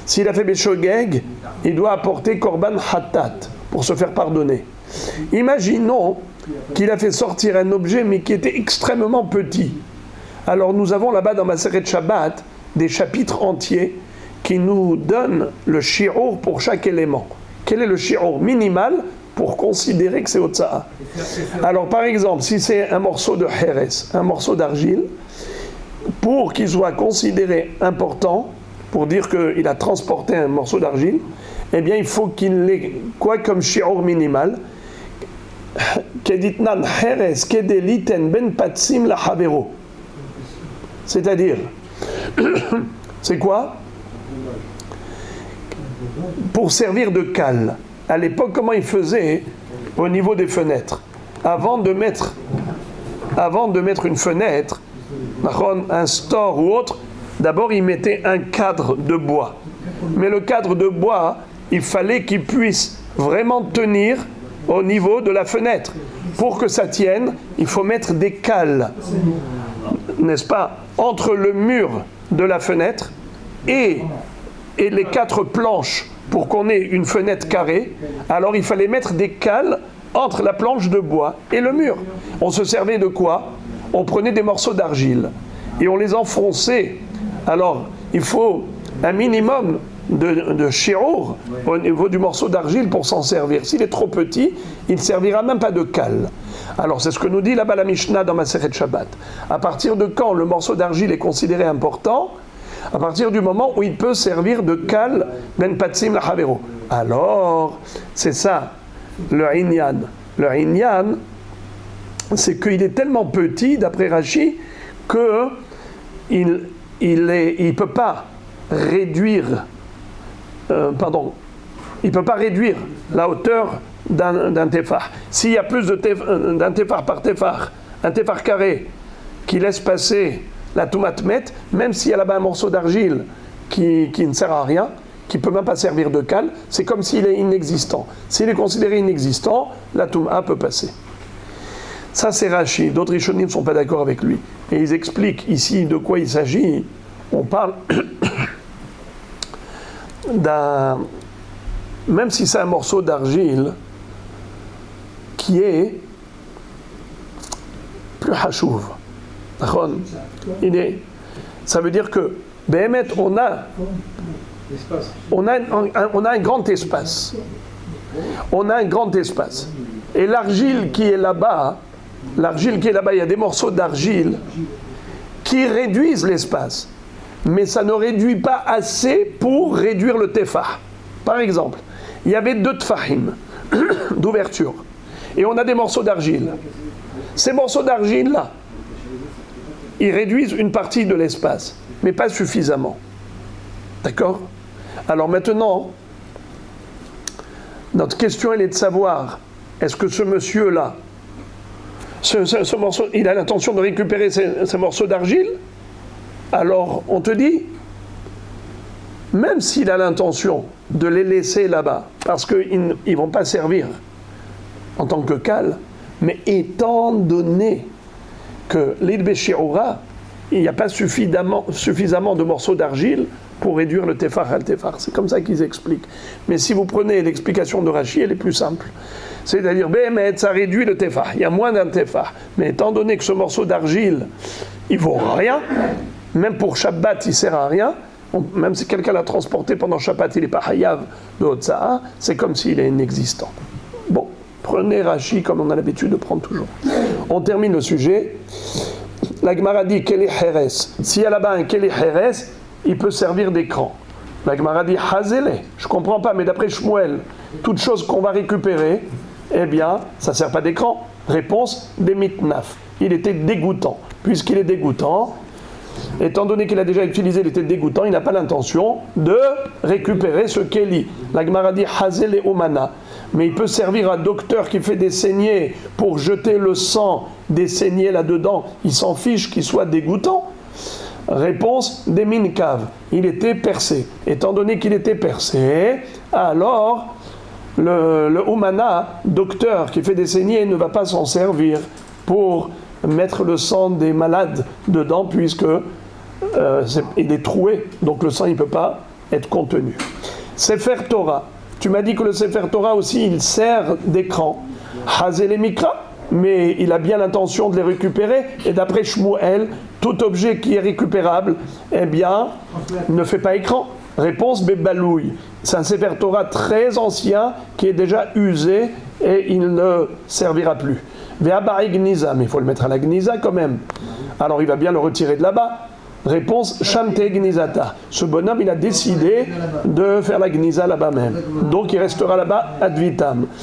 A: S'il a fait Beshogeg, il doit apporter Korban Hattat pour se faire pardonner. Imaginons qu'il a fait sortir un objet mais qui était extrêmement petit. Alors nous avons là-bas dans Maseret Shabbat des chapitres entiers qui nous donnent le shi'ur pour chaque élément. Quel est le shi'ur minimal pour considérer que c'est Hotza'a? Alors par exemple, si c'est un morceau de Heres, un morceau d'argile, pour qu'il soit considéré important, pour dire qu'il a transporté un morceau d'argile, eh bien il faut qu'il ait quoi comme shi'ur minimal? Keditnan Heres kedeliten ben patsim la havero. C'est-à-dire, c'est quoi? Pour servir de cale. À l'époque, comment ils faisaient au niveau des fenêtres? Avant de mettre une fenêtre, un store ou autre, d'abord ils mettaient un cadre de bois. Mais le cadre de bois, il fallait qu'il puisse vraiment tenir au niveau de la fenêtre. Pour que ça tienne, il faut mettre des cales, n'est-ce pas, entre le mur de la fenêtre et les quatre planches pour qu'on ait une fenêtre carrée. Alors il fallait mettre des cales entre la planche de bois et le mur. On se servait de quoi? On prenait des morceaux d'argile et on les enfonçait. Alors il faut un minimum de shi'ur au niveau du morceau d'argile pour s'en servir. S'il est trop petit, il ne servira même pas de cale. Alors c'est ce que nous dit là-bas la Mishnah dans Masechet Shabbat. À partir de quand le morceau d'argile est considéré important? À partir du moment où il peut servir de cale ben patsim la havero. Alors c'est ça le inyan. Le inyan, c'est qu'il est tellement petit d'après Rashi que il peut pas réduire il peut pas réduire la hauteur d'un tefar. S'il y a plus d'un tefar par tefar, un tefar carré qui laisse passer la toumatmet, même s'il y a là-bas un morceau d'argile qui ne sert à rien, qui ne peut même pas servir de cale, c'est comme s'il est inexistant. S'il est considéré inexistant, la touma peut passer. Ça c'est Rashi, d'autres Rishonim ne sont pas d'accord avec lui. Et ils expliquent ici de quoi il s'agit. On parle même si c'est un morceau d'argile qui est plus hachouv. Ça veut dire que Béhémet, on a un grand espace. On a un grand espace. Et l'argile qui est là-bas, il y a des morceaux d'argile qui réduisent l'espace. Mais ça ne réduit pas assez pour réduire le tefah. Par exemple, il y avait 2 tfahim d'ouverture. Et on a des morceaux d'argile. Ces morceaux d'argile-là, ils réduisent une partie de l'espace, mais pas suffisamment. D'accord? Alors maintenant, notre question, elle est de savoir, est-ce que ce monsieur-là, ce morceau, il a l'intention de récupérer ces morceaux d'argile? Alors, on te dit, même s'il a l'intention de les laisser là-bas, parce qu'ils ne vont pas servir en tant que cale, mais étant donné que l'Idbe Shi'ura, il n'y a pas suffisamment de morceaux d'argile pour réduire le tefar al tefar. C'est comme ça qu'ils expliquent. Mais si vous prenez l'explication de Rashi, elle est plus simple. C'est-à-dire, Béhémet, ça réduit le tefar. Il y a moins d'un tefar. Mais étant donné que ce morceau d'argile, il vaut rien, même pour Shabbat, il ne sert à rien, même si quelqu'un l'a transporté pendant Shabbat, il n'est pas hayav de Hotza'a, c'est comme s'il est inexistant. Bon, prenez Rashi comme on a l'habitude de prendre toujours. On termine le sujet. La Gemara dit Keli Heres. S'il y a là-bas un Keli Heres, il peut servir d'écran. La Gemara dit Hazele. Je ne comprends pas, mais d'après Shmuel, toute chose qu'on va récupérer, Eh bien, ça ne sert pas d'écran. Réponse, des mitnaf. Il était dégoûtant. Puisqu'il est dégoûtant, étant donné qu'il a déjà utilisé, il était dégoûtant, il n'a pas l'intention de récupérer ce kéli. La Gemara dit hazel et omana. Mais il peut servir à un docteur qui fait des saignées pour jeter le sang des saignées là-dedans. Il s'en fiche qu'il soit dégoûtant. Réponse, des minkav. Il était percé. Étant donné qu'il était percé, alors le omana, docteur qui fait des saignées, ne va pas s'en servir pour mettre le sang des malades dedans, puisque il est troué, donc le sang ne peut pas être contenu. Sefer Torah. Tu m'as dit que le Sefer Torah aussi, il sert d'écran. Hazel et Mikra, mais il a bien l'intention de les récupérer. Et d'après Shmuel, tout objet qui est récupérable, eh bien, ne fait pas écran. Réponse, Bebalouille. C'est un Sefer Torah très ancien qui est déjà usé et il ne servira plus. Ve'abari Gniza, mais il faut le mettre à la Gniza quand même. Alors il va bien le retirer de là-bas. Réponse, Shamte Gnizata. Ce bonhomme, il a décidé de faire la Gniza là-bas même. Donc il restera là-bas ad vitam.